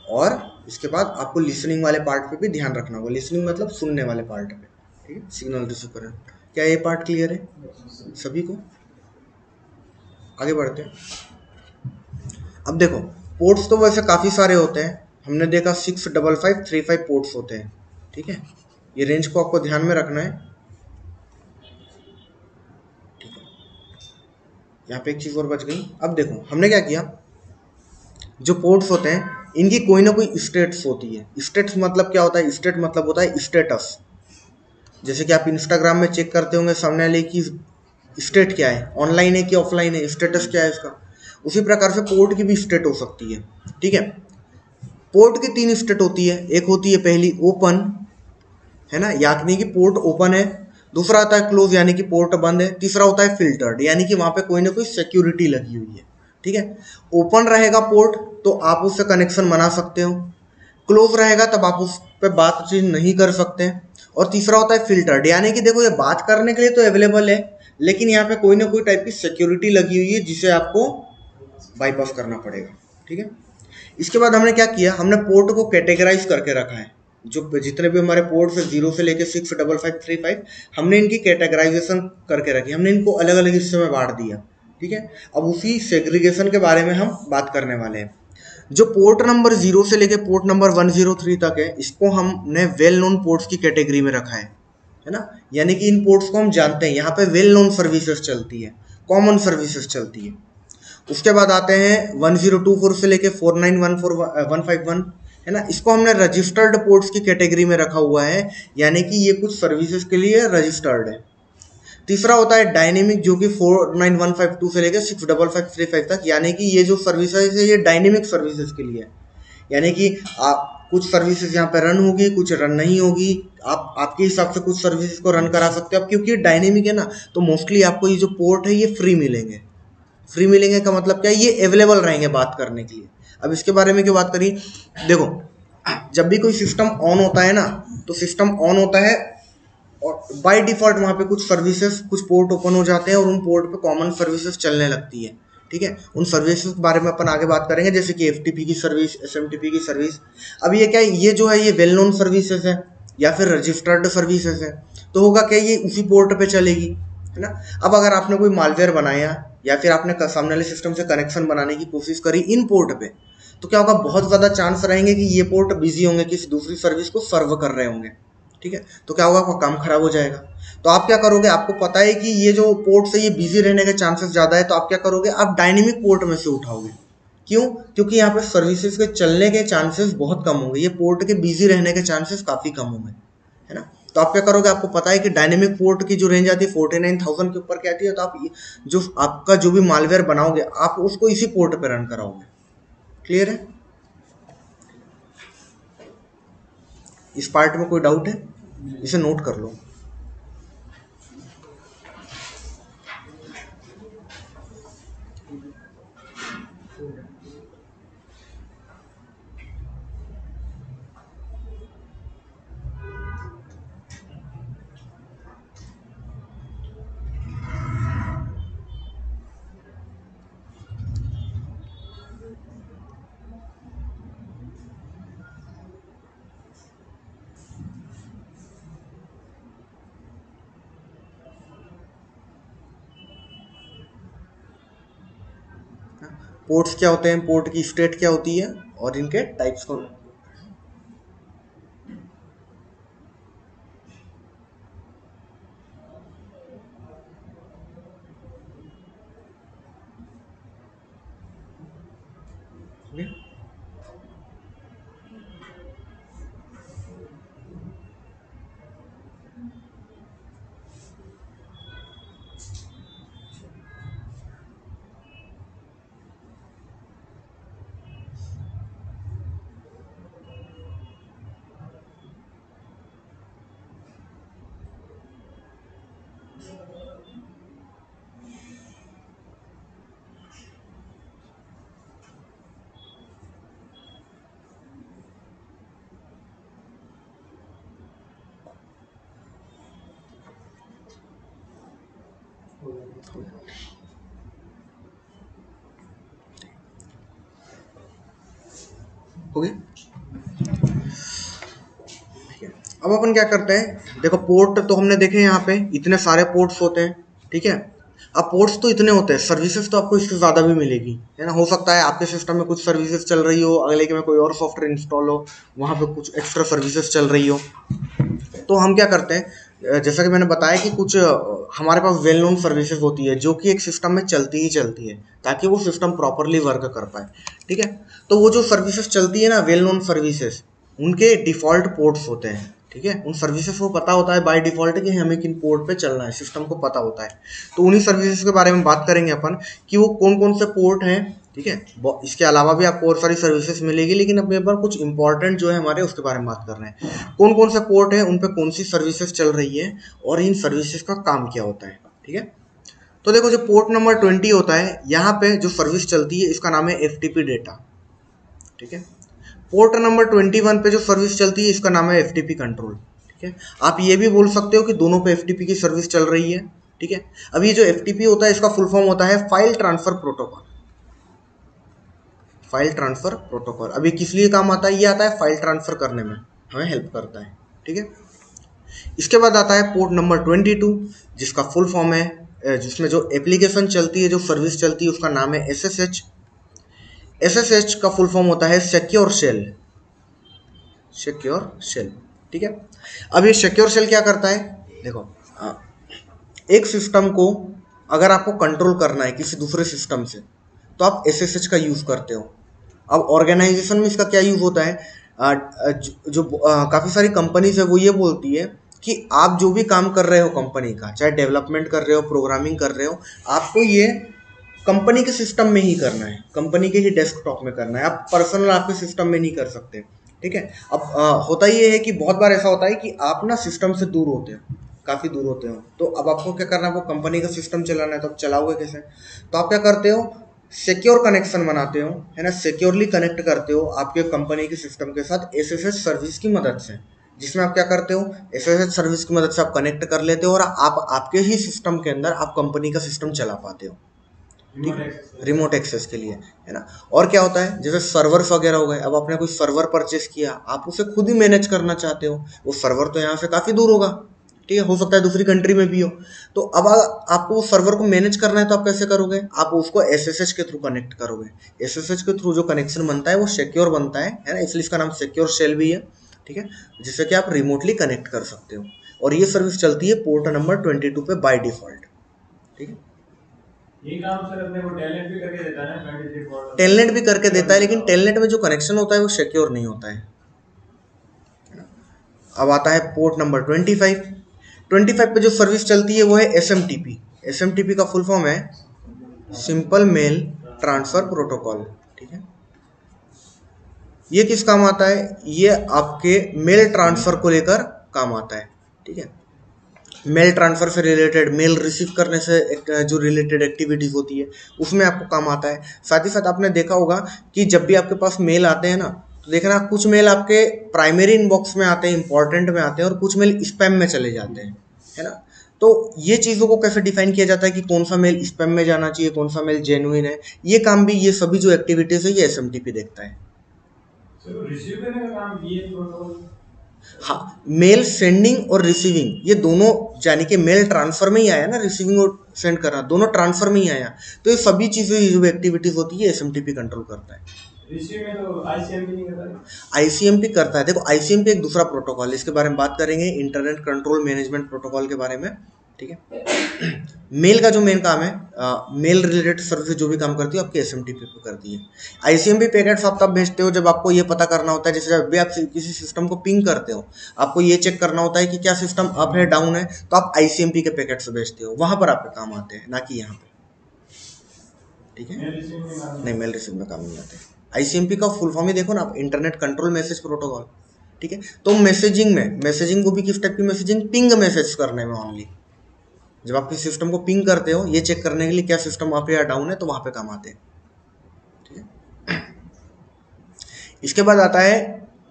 और इसके बाद आपको लिसनिंग वाले पार्ट पे भी ध्यान रखना होगा। लिसनिंग मतलब सुनने वाले पार्ट पे, ठीक है, सिग्नल रिसीव करें। क्या ये पार्ट क्लियर है सभी को? आगे बढ़ते हैं। अब देखो, पोर्ट्स तो वैसे काफ़ी सारे होते हैं, हमने देखा 65535 पोर्ट्स होते हैं। ठीक है, ये रेंज को आपको ध्यान में रखना है। यहाँ पे एक चीज़ और बच गई। अब देखो हमने क्या किया, जो पोर्ट्स होते हैं इनकी कोई ना कोई स्टेट्स होती है। स्टेट्स मतलब क्या होता है, स्टेट मतलब होता है स्टेटस। जैसे कि आप इंस्टाग्राम में चेक करते होंगे सामने वाले की स्टेट क्या है, ऑनलाइन है कि ऑफलाइन है, स्टेटस क्या है इसका। उसी प्रकार से पोर्ट की भी स्टेट हो सकती है। ठीक है, पोर्ट की 3 स्टेट होती है। एक होती है पहली ओपन, है ना, यानी कि पोर्ट ओपन है। दूसरा आता है क्लोज, यानी कि पोर्ट बंद है। तीसरा होता है फिल्टर्ड, यानी कि वहाँ पे कोई ना कोई सिक्योरिटी लगी हुई है। ठीक है, ओपन रहेगा पोर्ट तो आप उससे कनेक्शन बना सकते हो, क्लोज रहेगा तब आप उस पर बातचीत नहीं कर सकते। और तीसरा होता है फिल्टर्ड, यानी कि देखो ये बात करने के लिए तो अवेलेबल है लेकिन यहाँ पे कोई ना कोई टाइप की सिक्योरिटी लगी हुई है जिसे आपको बाईपास करना पड़ेगा। ठीक है, इसके बाद हमने क्या किया, हमने पोर्ट को कैटेगराइज करके रखा है। जो जितने भी हमारे पोर्ट्स है 0 से लेके 65535, हमने इनकी कैटेगराइजेशन करके रखी, हमने इनको अलग अलग हिस्से में बांट दिया। ठीक है, अब उसी सेग्रीगेशन के बारे में हम बात करने वाले हैं। जो पोर्ट नंबर 0 से लेके पोर्ट नंबर 103 तक है, इसको हमने वेल नोन पोर्ट्स की कैटेगरी में रखा है ना, यानी कि इन पोर्ट्स को हम जानते हैं, यहाँ पे वेल नोन सर्विसेज चलती है, कॉमन सर्विसेज चलती है। उसके बाद आते हैं 1024 से लेके 4914151, है ना, इसको हमने रजिस्टर्ड पोर्ट्स की कैटेगरी में रखा हुआ है, यानी कि ये कुछ सर्विसेज के लिए रजिस्टर्ड है। तीसरा होता है डायनेमिक, जो कि 49152 से लेकर 65535 तक, यानी कि ये जो सर्विसेज है ये डायनेमिक सर्विसेज के लिए है, यानी कि कुछ सर्विसेज यहाँ पे रन होगी, कुछ रन नहीं होगी, आप आपके हिसाब से कुछ सर्विसेज को रन करा सकते हो। अब क्योंकि डायनेमिक है ना, तो मोस्टली आपको ये जो पोर्ट है ये फ्री मिलेंगे। फ्री मिलेंगे का मतलब क्या है, ये अवेलेबल रहेंगे बात करने के लिए। अब इसके बारे में क्यों बात करी, देखो जब भी कोई सिस्टम ऑन होता है ना, तो सिस्टम ऑन होता है और बाय डिफॉल्ट वहाँ पे कुछ सर्विसेज, कुछ पोर्ट ओपन हो जाते हैं और उन पोर्ट पे कॉमन सर्विसेज चलने लगती है। ठीक है। उन सर्विसेज के बारे में अपन आगे बात करेंगे, जैसे कि एफटीपी की सर्विस, एसएमटीपी की सर्विस। अब ये क्या है, ये जो है ये वेल नोन सर्विसेज है या फिर रजिस्टर्ड सर्विसेज है, तो होगा क्या, ये उसी पोर्ट पे चलेगी, है ना। अब अगर आपने कोई मालवेयर बनाया या फिर आपने सामने वाले सिस्टम से कनेक्शन बनाने की कोशिश करी इन पोर्ट पे, तो क्या होगा, बहुत ज़्यादा चांस रहेंगे कि ये पोर्ट बिजी होंगे, किसी दूसरी सर्विस को सर्व कर रहे होंगे, ठीक है। तो क्या होगा, आपका काम खराब हो जाएगा। तो आप क्या करोगे, आपको पता है कि ये जो पोर्ट से ये बिजी रहने के चांसेस ज़्यादा है, तो आप क्या करोगे, आप डायनेमिक पोर्ट में से उठाओगे। क्यों? क्योंकि यहाँ पे सर्विसेज के चलने के चांसेस बहुत कम होंगे, ये पोर्ट के बिजी रहने के चांसेस काफ़ी कम होंगे, है ना। तो आप क्या करोगे, आपको पता है कि डायनेमिक पोर्ट की जो रेंज आती है 49,000 के ऊपर क्या आती है, तो आप जो आपका जो भी मालवेयर बनाओगे आप उसको इसी पोर्ट पे रन कराओगे। क्लियर है? इस पार्ट में कोई डाउट है? इसे नोट कर लो। पोर्ट्स क्या होते हैं, पोर्ट की स्टेट क्या होती है और इनके टाइप्स को। हो गई। अब अपन क्या करते हैं, देखो पोर्ट तो हमने देखे, यहाँ पे इतने सारे पोर्ट्स होते हैं, ठीक है। अब पोर्ट्स तो इतने होते हैं, सर्विसेज तो आपको इससे ज़्यादा भी मिलेगी, है ना। हो सकता है आपके सिस्टम में कुछ सर्विसेज चल रही हो, अगले के में कोई और सॉफ्टवेयर इंस्टॉल हो, वहाँ पे कुछ एक्स्ट्रा सर्विसेज चल रही हो। तो हम क्या करते हैं, जैसा कि मैंने बताया कि कुछ हमारे पास वेल नोन सर्विसेज होती है जो कि एक सिस्टम में चलती ही चलती है ताकि वो सिस्टम प्रॉपरली वर्क कर पाए, ठीक है। तो वो जो सर्विसेज चलती है ना, वेल नोन सर्विसेज, उनके डिफ़ॉल्ट पोर्ट्स होते हैं, ठीक है। उन सर्विसेज को पता होता है बाय डिफ़ॉल्ट कि हमें किन पोर्ट पे चलना है, सिस्टम को पता होता है। तो उन्हीं सर्विसेज के बारे में बात करेंगे अपन कि वो कौन कौन से पोर्ट हैं, ठीक है। इसके अलावा भी आपको और सारी सर्विसेज मिलेगी, लेकिन अपने पर कुछ इंपॉर्टेंट जो है हमारे उसके बारे में बात कर रहे हैं। कौन कौन से पोर्ट है, उन पे कौन सी सर्विसेज चल रही है और इन सर्विसेज का काम क्या होता है, ठीक है। तो देखो, जो पोर्ट नंबर 20 होता है, यहाँ पे जो सर्विस चलती है इसका नाम है एफटीपी डेटा, ठीक है। पोर्ट नंबर 21 पे जो सर्विस चलती है इसका नाम है एफटीपी कंट्रोल, ठीक है। आप ये भी बोल सकते हो कि दोनों पे एफटीपी की सर्विस चल रही है, ठीक है। अब ये जो एफटीपी होता है इसका फुल फॉर्म होता है file transfer protocol. File transfer protocol अभी किस लिए काम आता है, ये आता है फाइल ट्रांसफर करने में हमें हेल्प करता है, ठीक है। इसके बाद आता है पोर्ट नंबर 22 जिसका फुल फॉर्म है, जिसमें जो एप्लीकेशन चलती है, जो सर्विस चलती है उसका नाम है एसएसएच। एसएसएच का फुल फॉर्म होता है सिक्योर शेल, सिक्योर शेल, ठीक है। अब ये सिक्योर शेल क्या करता है, देखो, एक सिस्टम को अगर आपको कंट्रोल करना है किसी दूसरे सिस्टम से, तो आप एसएसएच का यूज़ करते हो। अब ऑर्गेनाइजेशन में इसका क्या यूज़ होता है, जो काफ़ी सारी कंपनीज है वो ये बोलती है कि आप जो भी काम कर रहे हो कंपनी का, चाहे डेवलपमेंट कर रहे हो, प्रोग्रामिंग कर रहे हो, आपको ये कंपनी के सिस्टम में ही करना है, कंपनी के ही डेस्कटॉप में करना है, आप पर्सनल आपके सिस्टम में नहीं कर सकते, ठीक है। अब होता ये है कि बहुत बार ऐसा होता है कि आप ना सिस्टम से दूर होते हो, काफ़ी दूर होते हो, तो अब आपको क्या करना है, आपको कंपनी का सिस्टम चलाना है, तो आप चलाओगे कैसे। तो आप क्या करते हो, सिक्योर कनेक्शन बनाते हो, है ना, सिक्योरली कनेक्ट करते हो आपके कंपनी के सिस्टम के साथ एसएसएच सर्विस की मदद से, जिसमें आप क्या करते हो, एसएसएच सर्विस की मदद से आप कनेक्ट कर लेते हो और आप आपके ही सिस्टम के अंदर आप कंपनी का सिस्टम चला पाते हो, ठीक, रिमोट एक्सेस के लिए, है ना। और क्या होता है, जैसे सर्वर्स वगैरह हो गए, अब आपने कोई सर्वर परचेस किया, आप उसे खुद ही मैनेज करना चाहते हो, वो सर्वर तो यहाँ से काफ़ी दूर होगा, ठीक है, हो सकता है दूसरी कंट्री में भी हो, तो अब आपको उस सर्वर को मैनेज करना है, तो आप कैसे करोगे, आप उसको एसएसएच के थ्रू कनेक्ट करोगे। एसएसएच के थ्रू जो कनेक्शन बनता है वो सिक्योर बनता है ना, इसलिए इसका नाम सिक्योर शेल भी है, ठीक है, जिससे कि आप रिमोटली कनेक्ट कर सकते हो। और ये सर्विस चलती है पोर्ट नंबर 22 पे बाय डिफॉल्ट, ठीक है। ये काम सर अपने को टेलनेट भी करके देता है ना 23 पोर्ट। टेलनेट भी करके देता है, लेकिन टेलनेट में जो कनेक्शन होता है वो सिक्योर नहीं होता है ना। अब आता है पोर्ट नंबर 25 पे जो सर्विस चलती है वो है एसएमटीपी। एसएमटीपी का फुल फॉर्म है सिंपल मेल ट्रांसफर प्रोटोकॉल, ठीक है। ये किस काम आता है, ये आपके मेल ट्रांसफर को लेकर काम आता है, ठीक है। मेल ट्रांसफर से रिलेटेड, मेल रिसीव करने से जो रिलेटेड एक्टिविटीज होती है उसमें आपको काम आता है। साथ ही साथ आपने देखा होगा कि जब भी आपके पास मेल आते हैं ना, तो देखना कुछ मेल आपके प्राइमरी इनबॉक्स में आते हैं, इंपॉर्टेंट में आते हैं, और कुछ मेल स्पैम में चले जाते हैं, है ना। तो ये चीज़ों को कैसे डिफाइन किया जाता है कि कौन सा मेल स्पैम में जाना चाहिए, कौन सा मेल जेन्युइन है, ये काम भी, ये सभी जो एक्टिविटीज है ये एसएमटीपी देखता है। रिसीव करने का काम ये प्रोटोकॉल, हाँ, मेल सेंडिंग और रिसीविंग ये दोनों, यानी कि मेल ट्रांसफर में ही आया ना, रिसीविंग और सेंड करना दोनों ट्रांसफर में ही आया, तो ये सभी चीज़ें जो एक्टिविटीज होती है एसएमटीपी कंट्रोल करता है। रिसीव में तो आईसीएमपी नहीं करता है। आईसीएमपी करता है, देखो आईसीएमपी एक दूसरा प्रोटोकॉल है, इसके बारे में बात करेंगे, इंटरनेट कंट्रोल मैनेजमेंट प्रोटोकॉल के बारे में, ठीक है। मेल का जो मेन काम है, मेल रिलेटेड सर्विस जो भी काम करती है आपकी एसएमटीपी पे करती है। आईसीएमपी पैकेट्स आप तब भेजते हो जब आपको ये पता करना होता है, जैसे जब भी आप किसी सिस्टम को पिंग करते हो, आपको ये चेक करना होता है कि क्या सिस्टम अप है डाउन है, तो आप आईसीएमपी के पैकेट्स भेजते हो, वहां पर आपके काम आते हैं, ना कि यहाँ पे, ठीक है। नहीं, मेल रिसीव में काम नहीं आते। आईसीएमपी का फुल फॉर्म ही देखो ना आप, इंटरनेट कंट्रोल मैसेज प्रोटोकॉल, ठीक है। तो मैसेजिंग को भी किस टाइप की मैसेजिंग, पिंग मैसेज करने में ओनली, जब आप किसी सिस्टम को पिंग करते हो ये चेक करने के लिए क्या सिस्टम अप या डाउन है, तो वहां पे काम आते हैं, ठीक है। इसके बाद आता है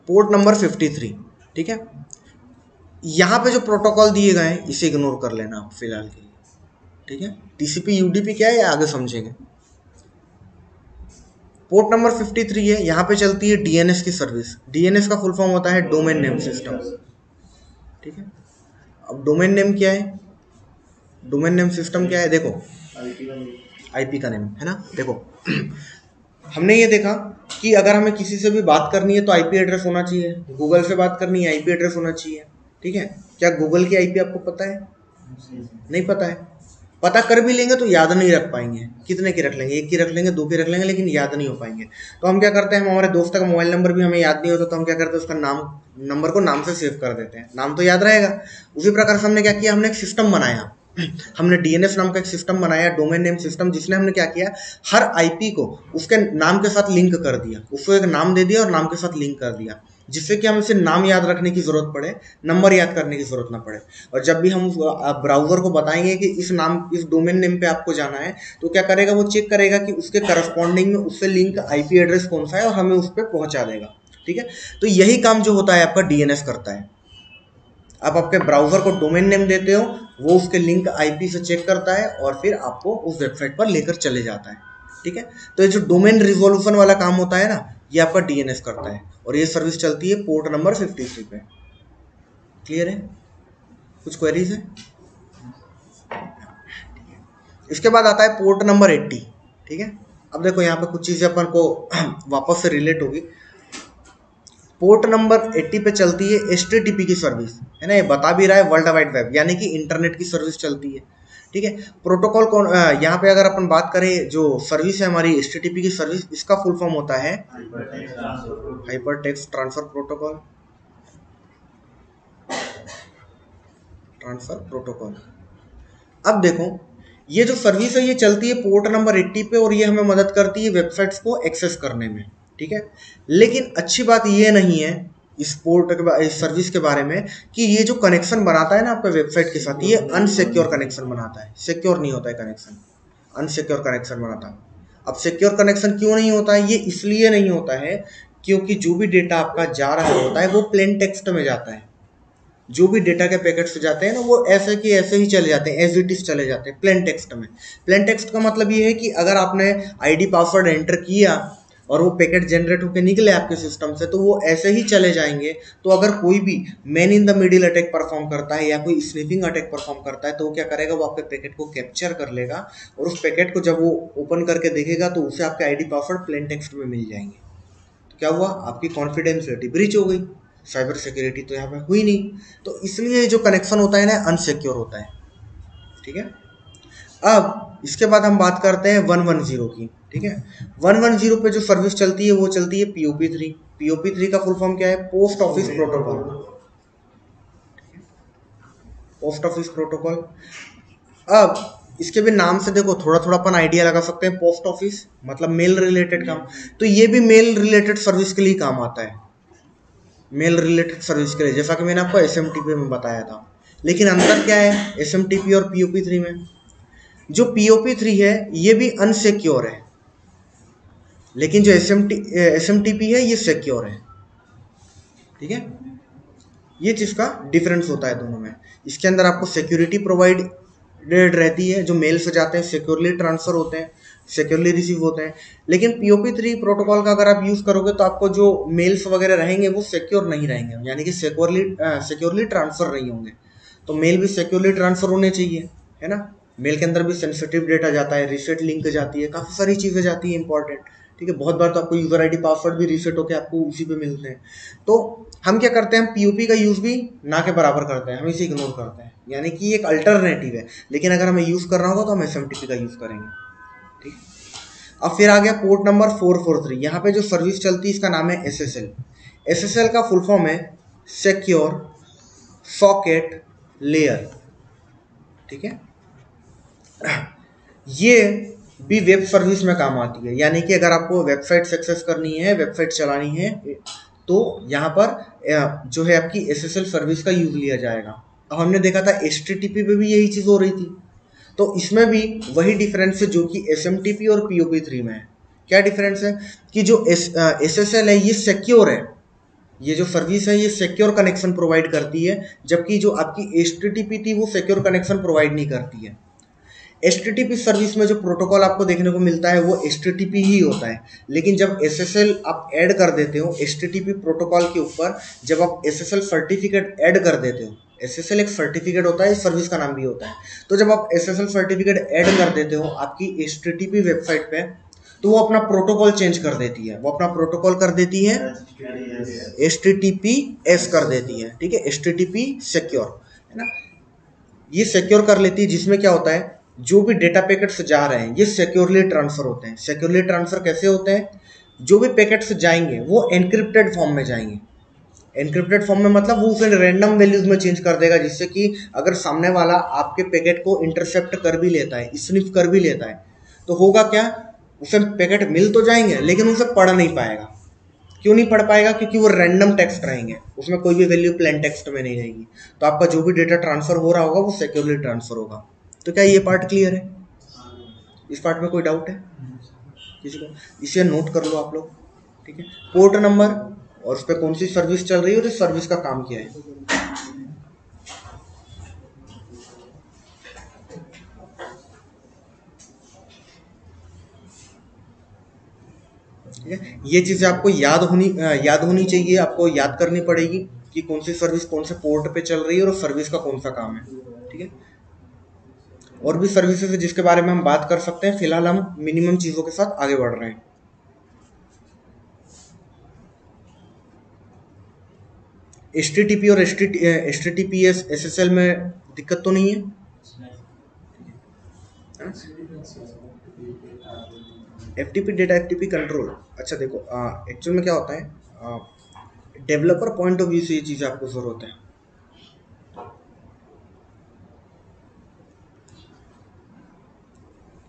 पोर्ट नंबर 53, ठीक है। यहाँ पे जो प्रोटोकॉल दिए गए हैं इसे इग्नोर कर लेना आप फिलहाल के लिए, ठीक है। टीसीपी यूडीपी क्या है ये आगे समझेंगे। पोर्ट नंबर 53 है, यहाँ पे चलती है डीएनएस की सर्विस। डीएनएस का फुल फॉर्म होता है डोमेन नेम सिस्टम, ठीक है। अब डोमेन नेम क्या है, डोमेन नेम सिस्टम क्या है, देखो आईपी का नेम है ना। देखो हमने ये देखा कि अगर हमें किसी से भी बात करनी है तो आईपी एड्रेस होना चाहिए, गूगल से बात करनी है आईपी एड्रेस होना चाहिए, ठीक है। क्या गूगल की आईपी आपको पता है, नहीं पता है, पता कर भी लेंगे तो याद नहीं रख पाएंगे, कितने की रख लेंगे, एक की रख लेंगे, दो की रख लेंगे, लेकिन याद नहीं हो पाएंगे। तो हम क्या करते हैं, हम हमारे दोस्त का मोबाइल नंबर भी हमें याद नहीं होता, तो हम क्या करते हैं उसका नाम, नंबर को नाम से सेव कर देते हैं, नाम तो याद रहेगा। उसी प्रकार से हमने क्या किया, हमने एक सिस्टम बनाया, हमने डीएनएस नाम का एक सिस्टम बनाया, डोमेन नेम सिस्टम, जिसने हमने क्या किया, हर आईपी को उसके नाम के साथ लिंक कर दिया, उसको एक नाम दे दिया और नाम के साथ लिंक कर दिया, जिससे कि हमें इसे नाम याद रखने की जरूरत पड़े, नंबर याद करने की जरूरत ना पड़े। और जब भी हम ब्राउजर को बताएंगे कि इस नाम, इस डोमेन नेम पे आपको जाना है, तो क्या करेगा, वो चेक करेगा कि उसके करस्पॉन्डिंग में उससे लिंक आईपी एड्रेस कौन सा है और हमें उस पर पहुंचा देगा, ठीक है। तो यही काम जो होता है आपका डीएनएस करता है। आप आपके ब्राउजर को डोमेन नेम देते हो, वो उसके लिंक आईपी से चेक करता है और फिर आपको उस वेबसाइट पर लेकर चले जाता है, ठीक है। तो ये जो डोमेन रिजोल्यूशन वाला काम होता है ना, ये आपका डीएनएस करता है, और ये सर्विस चलती है पोर्ट नंबर 53 पे। क्लियर है, कुछ क्वेरीज है? इसके बाद आता है पोर्ट नंबर 80, ठीक है। अब देखो यहाँ पे कुछ चीजें अपन को वापस से रिलेट होगी। पोर्ट नंबर 80 पे चलती है एचटीटीपी की सर्विस, है ना, ये बता भी रहा है वर्ल्ड वाइड वेब, यानी कि इंटरनेट की सर्विस चलती है, ठीक है। प्रोटोकॉल कौन, यहाँ पे अगर अपन बात करें जो सर्विस है हमारी एचटीटीपी की सर्विस, इसका फुल फॉर्म होता है hyper text transfer protocol, transfer protocol. अब देखो ये जो सर्विस है ये चलती है पोर्ट नंबर 80 पे, और ये हमें मदद करती है वेबसाइट्स को एक्सेस करने में, ठीक है। लेकिन अच्छी बात ये नहीं है इस इस सर्विस के बारे में कि ये जो कनेक्शन बनाता है ना आपका वेबसाइट के साथ, ये अनसिक्योर कनेक्शन बनाता है, सिक्योर नहीं होता है कनेक्शन, अनसिक्योर कनेक्शन बनाता है। अब सिक्योर कनेक्शन क्यों नहीं होता है, ये इसलिए नहीं होता है क्योंकि जो भी डेटा आपका जा रहा होता है वो प्लेन टेक्स्ट में जाता है, जो भी डेटा के पैकेट्स जाते हैं ना वो ऐसे कि ऐसे ही चले जाते हैं, एज इट इज चले जाते हैं प्लेन टेक्स्ट में। प्लेन टेक्स्ट का मतलब ये है कि अगर आपने आईडी पासवर्ड एंटर किया और वो पैकेट जनरेट होकर निकले आपके सिस्टम से तो वो ऐसे ही चले जाएंगे। तो अगर कोई भी man in the middle attack perform करता है या कोई स्निफिंग अटैक परफॉर्म करता है तो वो क्या करेगा, वो आपके पैकेट को कैप्चर कर लेगा और उस पैकेट को जब वो ओपन करके देखेगा तो उसे आपके आईडी पासवर्ड प्लेन टेक्स्ट में मिल जाएंगे। तो क्या हुआ, आपकी कॉन्फिडेंशियलिटी ब्रीच हो गई, साइबर सिक्योरिटी तो यहाँ पे हुई नहीं। तो इसलिए जो कनेक्शन होता है ना अनसिक्योर होता है। ठीक है, अब इसके बाद हम बात करते हैं 110 की। ठीक है, 110 पे जो सर्विस चलती है वो चलती है POP3। POP3 का फुल फॉर्म क्या है, post office protocol. Post office protocol. अब इसके भी नाम से देखो थोड़ा थोड़ा अपन आइडिया लगा सकते हैं, पोस्ट ऑफिस मतलब मेल रिलेटेड काम, तो ये भी मेल रिलेटेड सर्विस के लिए काम आता है, मेल रिलेटेड सर्विस के लिए, जैसा कि मैंने आपको SMTP में बताया था। लेकिन अंतर क्या है SMTP और POP3 में, जो POP3 है ये भी अनसिक्योर है, लेकिन जो SMTP है ये सिक्योर है। ठीक है, ये चीज़ का डिफरेंस होता है दोनों में। इसके अंदर आपको सिक्योरिटी प्रोवाइडेड रहती है, जो मेल से जाते हैं सिक्योरली ट्रांसफर होते हैं, सिक्योरली रिसीव होते हैं। लेकिन POP3 प्रोटोकॉल का अगर आप यूज़ करोगे तो आपको जो मेल्स वगैरह रहेंगे वो सिक्योर नहीं रहेंगे, यानी कि सिक्योरली ट्रांसफर नहीं होंगे। तो मेल भी सिक्योरली ट्रांसफर होने चाहिए, है ना। मेल के अंदर भी सेंसिटिव डेटा जाता है, रीसेट लिंक जाती है, काफ़ी सारी चीज़ें जाती है इंपॉर्टेंट। ठीक है, बहुत बार तो आपको यूज़र आईडी पासवर्ड भी रीसेट होकर आपको उसी पे मिलते हैं। तो हम क्या करते हैं, POP का यूज़ भी ना के बराबर करते हैं, हम इसे इग्नोर करते हैं, यानी कि एक अल्टरनेटिव है। लेकिन अगर हमें यूज़ करना होगा तो हम SMTP का यूज़ करेंगे। ठीक, अब फिर आ गया पोर्ट नंबर 443। यहाँ पे जो सर्विस चलती है इसका नाम है SSL। SSL का फुल फॉर्म है सिक्योर सॉकेट लेयर। ठीक है, ये भी वेब सर्विस में काम आती है, यानी कि अगर आपको वेबसाइट सक्सेस करनी है, वेबसाइट चलानी है, तो यहाँ पर जो है आपकी SSL सर्विस का यूज लिया जाएगा। अब हमने देखा था HTTP पे भी यही चीज़ हो रही थी, तो इसमें भी वही डिफरेंस है जो कि SMTP और POP3 में है। क्या डिफरेंस है कि जो SSL है ये सिक्योर है, ये जो सर्विस है ये सिक्योर कनेक्शन प्रोवाइड करती है, जबकि जो आपकी HTTP थी वो सिक्योर कनेक्शन प्रोवाइड नहीं करती है। HTTP सर्विस में जो प्रोटोकॉल आपको देखने को मिलता है वो HTTP ही होता है, लेकिन जब SSL आप ऐड कर देते हो HTTP प्रोटोकॉल के ऊपर, जब आप SSL सर्टिफिकेट ऐड कर देते हो, SSL एक सर्टिफिकेट होता है, इस सर्विस का नाम भी होता है, तो जब आप SSL सर्टिफिकेट ऐड कर देते हो आपकी HTTP वेबसाइट पे, तो वो अपना प्रोटोकॉल चेंज कर देती है, वो अपना प्रोटोकॉल कर देती है HTTPS कर देती है। ठीक है, HTTP सिक्योर है ना, ये सिक्योर कर लेती है, जिसमें क्या होता है जो भी डेटा पैकेट्स जा रहे हैं ये सिक्योरली ट्रांसफर होते हैं। सिक्योरली ट्रांसफर कैसे होते हैं, जो भी पैकेट्स जाएंगे वो एनक्रिप्टेड फॉर्म में जाएंगे। एनक्रिप्टेड फॉर्म में मतलब वो उसे रैंडम वैल्यूज में चेंज कर देगा, जिससे कि अगर सामने वाला आपके पैकेट को इंटरसेप्ट कर भी लेता है, स्निफ कर भी लेता है, तो होगा क्या, उसे पैकेट मिल तो जाएंगे लेकिन उसे पढ़ नहीं पाएगा। क्यों नहीं पढ़ पाएगा, क्योंकि वो रैंडम टेक्स्ट रहेंगे, उसमें कोई भी वैल्यू प्लेन टेक्स्ट में नहीं रहेगी। तो आपका जो भी डेटा ट्रांसफर हो रहा होगा वो सिक्योरली ट्रांसफर होगा। तो क्या ये पार्ट क्लियर है, इस पार्ट में कोई डाउट है किसी को, इसे नोट कर लो आप लोग। ठीक है, पोर्ट नंबर और उस पर कौन सी सर्विस चल रही है और इस सर्विस का काम क्या है। ठीक है, ये चीज़ें आपको याद होनी चाहिए, आपको याद करनी पड़ेगी कि कौन सी सर्विस कौन से पोर्ट पे चल रही है और सर्विस का कौन सा काम है। ठीक है, और भी सर्विसेज है जिसके बारे में हम बात कर सकते हैं, फिलहाल हम मिनिमम चीज़ों के साथ आगे बढ़ रहे हैं। HTTP और HTTPS SSL में दिक्कत तो नहीं है। FTP डेटा FTP कंट्रोल, अच्छा देखो एक्चुअल में क्या होता है, डेवलपर पॉइंट ऑफ व्यू से ये चीज़ आपको ज़रूरत है।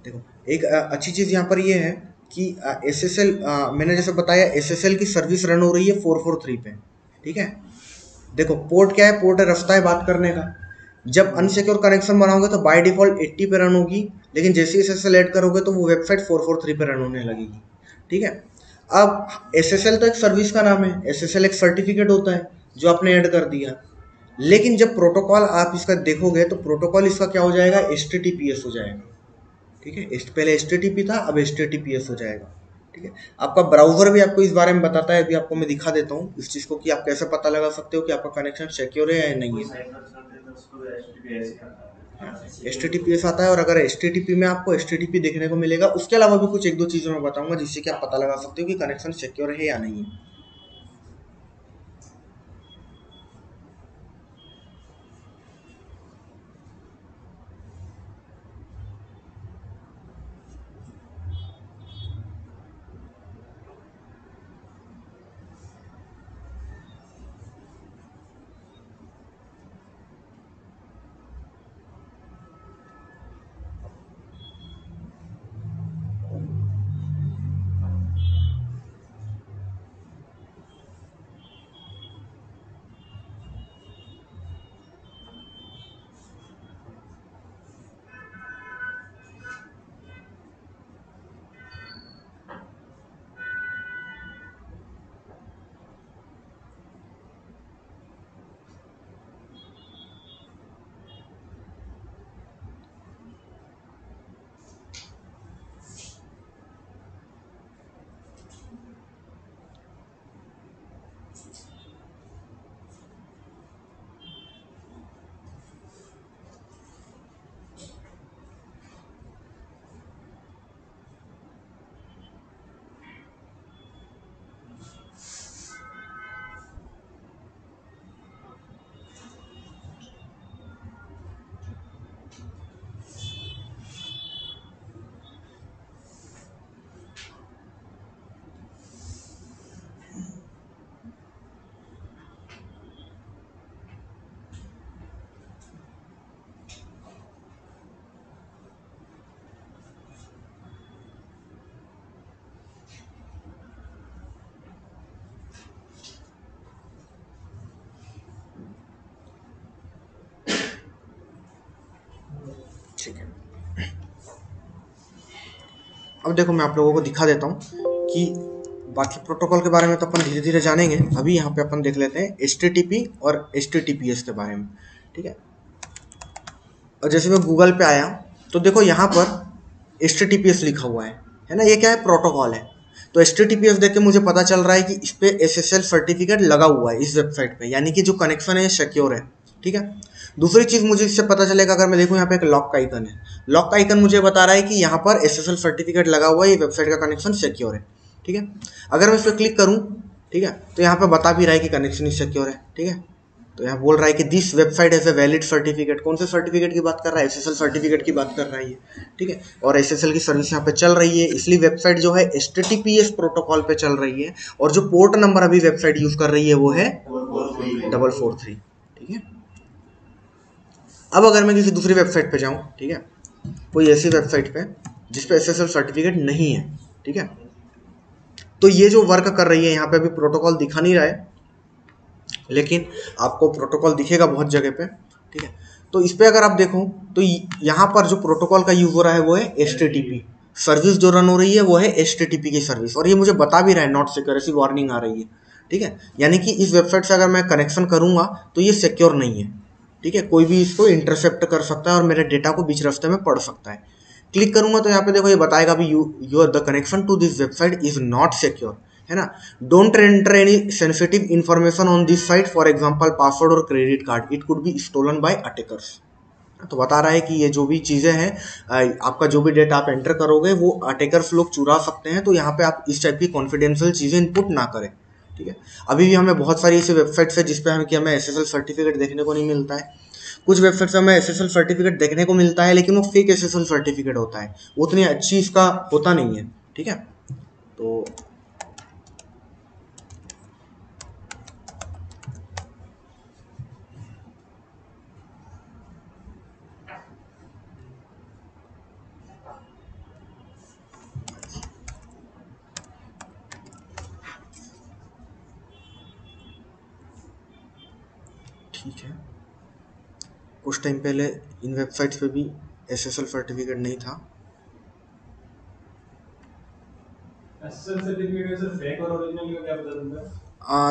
देखो एक अच्छी चीज़ यहाँ पर ये है कि SSL मैंने जैसे बताया SSL की सर्विस रन हो रही है 443 पे। ठीक है, देखो पोर्ट क्या है, पोर्ट है रास्ता है बात करने का। जब अनसिक्योर कनेक्शन बनाओगे तो बाय डिफॉल्ट 80 पे रन होगी, लेकिन जैसे ही SSL ऐड करोगे तो वो वेबसाइट 443 पे रन होने लगेगी। ठीक है, अब SSL तो एक सर्विस का नाम है, SSL एक सर्टिफिकेट होता है जो आपने ऐड कर दिया। लेकिन जब प्रोटोकॉल आप इसका देखोगे तो प्रोटोकॉल इसका क्या हो जाएगा, HTTPS हो जाएगा। ठीक है, पहले HTTP था, अब HTTPS हो जाएगा। ठीक है, आपका ब्राउजर भी आपको इस बारे में बताता है, अभी आपको मैं दिखा देता हूँ इस चीज को कि आप कैसे पता लगा सकते हो कि आपका कनेक्शन सिक्योर है या नहीं कोई है। साइट सर्च करते हैं तो उसको HTTPS ही आता है। हाँ, HTTPS आता है, और अगर HTTP में आपको HTTP देखने को मिलेगा, उसके अलावा भी कुछ एक दो चीज़ों में बताऊंगा जिससे कि आप पता लगा सकते हो कि कनेक्शन सिक्योर है या नहीं है। ठीक है, अब देखो मैं आप लोगों को दिखा देता हूँ कि बाकी प्रोटोकॉल के बारे में तो अपन धीरे धीरे जानेंगे। अभी यहाँ पे अपन देख लेते हैं HTTP और HTTPS के बारे में। ठीक है, और जैसे मैं गूगल पे आया तो देखो यहाँ पर HTTPS लिखा हुआ है ना, ये क्या है, प्रोटोकॉल है। तो HTTPS देख के मुझे पता चल रहा है कि इस पे SSL सर्टिफिकेट लगा हुआ है इस वेबसाइट पे, यानी कि जो कनेक्शन है सिक्योर है। ठीक है, दूसरी चीज मुझे इससे पता चलेगा, अगर मैं देखूँ यहाँ पे एक लॉक का आइकन है, लॉक का आइकन मुझे बता रहा है कि यहाँ पर SSL सर्टिफिकेट लगा हुआ है, ये वेबसाइट का कनेक्शन सिक्योर है। ठीक है, अगर मैं इस पर क्लिक करूँ, ठीक है, तो यहाँ पे बता भी रहा है कि कनेक्शन इज सिक्योर है। ठीक है, तो यहाँ बोल रहा है कि this website has a valid certificate. कौन से सर्टिफिकेट की बात कर रहा है, SSL सर्टिफिकेट की बात कर रहा है ये। ठीक है, और SSL की सर्विस यहाँ पे चल रही है, इसलिए वेबसाइट जो है HTTPS प्रोटोकॉल पे चल रही है, और जो पोर्ट नंबर अभी वेबसाइट यूज कर रही है वो है 443। ठीक है, अब अगर मैं किसी दूसरी वेबसाइट पे जाऊँ, ठीक है, कोई ऐसी वेबसाइट पे जिसपे SSL सर्टिफिकेट नहीं है, ठीक है, तो ये जो वर्क कर रही है यहाँ पे अभी प्रोटोकॉल दिखा नहीं रहा है, लेकिन आपको प्रोटोकॉल दिखेगा बहुत जगह पे। ठीक है, तो इस पे अगर आप देखो तो यहाँ पर जो प्रोटोकॉल का यूज हो रहा है वो है HTTP। सर्विस जो रन हो रही है वो है HTTP की सर्विस, और ये मुझे बता भी रहा है नॉट सिक्योर, ऐसी वार्निंग आ रही है। ठीक है, यानी कि इस वेबसाइट से अगर मैं कनेक्शन करूंगा तो ये सिक्योर नहीं है। ठीक है, कोई भी इसको इंटरसेप्ट कर सकता है और मेरे डेटा को बीच रास्ते में पढ़ सकता है। क्लिक करूंगा तो यहाँ पे देखो ये बताएगा भी your the connection to this website is not secure, है ना। Don't enter any sensitive information on this site, for example password और credit card, it could be stolen by attackers. तो बता रहा है कि ये जो भी चीज़ें हैं, आपका जो भी डेटा आप एंटर करोगे वो अटैकर्स लोग चुरा सकते हैं, तो यहाँ पे आप इस टाइप की कॉन्फिडेंशियल चीज़ें इनपुट ना करें। ठीक है, अभी भी हमें बहुत सारी ऐसी वेबसाइट्स है जिसपे हमें SSL सर्टिफिकेट देखने को नहीं मिलता है। कुछ वेबसाइट से हमें SSL सर्टिफिकेट देखने को मिलता है, लेकिन वो फेक SSL सर्टिफिकेट होता है, वो उतनी अच्छी इसका होता नहीं है। ठीक है, तो ठीक है, कुछ टाइम पहले इन वेबसाइट्स पे भी SSL सर्टिफिकेट नहीं था। एसएसएल सर्टिफिकेट में सर फेक और ओरिजिनल का क्या पता चलता है?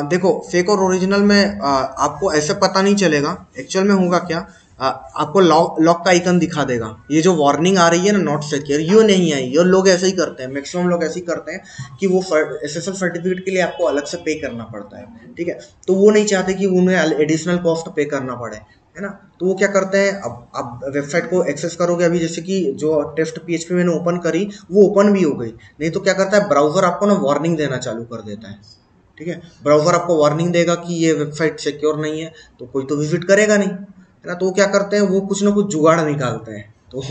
देखो फेक और ओरिजिनल में आपको ऐसे पता नहीं चलेगा। एक्चुअल में होगा क्या, आपको लॉक लॉक का आइकन दिखा देगा। ये जो वार्निंग आ रही है ना नॉट सिक्योर, ये नहीं आई। और लोग ऐसे ही करते हैं, मैक्सिमम लोग ऐसे ही करते हैं कि वो एसएसएल सर्टिफिकेट के लिए आपको अलग से पे करना पड़ता है, ठीक है। तो वो नहीं चाहते कि उन्हें एडिशनल कॉस्ट पे करना पड़े, है ना। तो वो क्या करते हैं, अब आप वेबसाइट को एक्सेस करोगे अभी, जैसे कि जो टेस्ट पीएचपी मैंने ओपन करी वो ओपन भी हो गई, नहीं तो क्या करता है ब्राउजर आपको ना वार्निंग देना चालू कर देता है, ठीक है। ब्राउजर आपको वार्निंग देगा कि ये वेबसाइट सिक्योर नहीं है, तो कोई तो विजिट करेगा नहीं, है ना। तो वो क्या करते हैं, वो कुछ ना कुछ जुगाड़ निकालते हैं। तो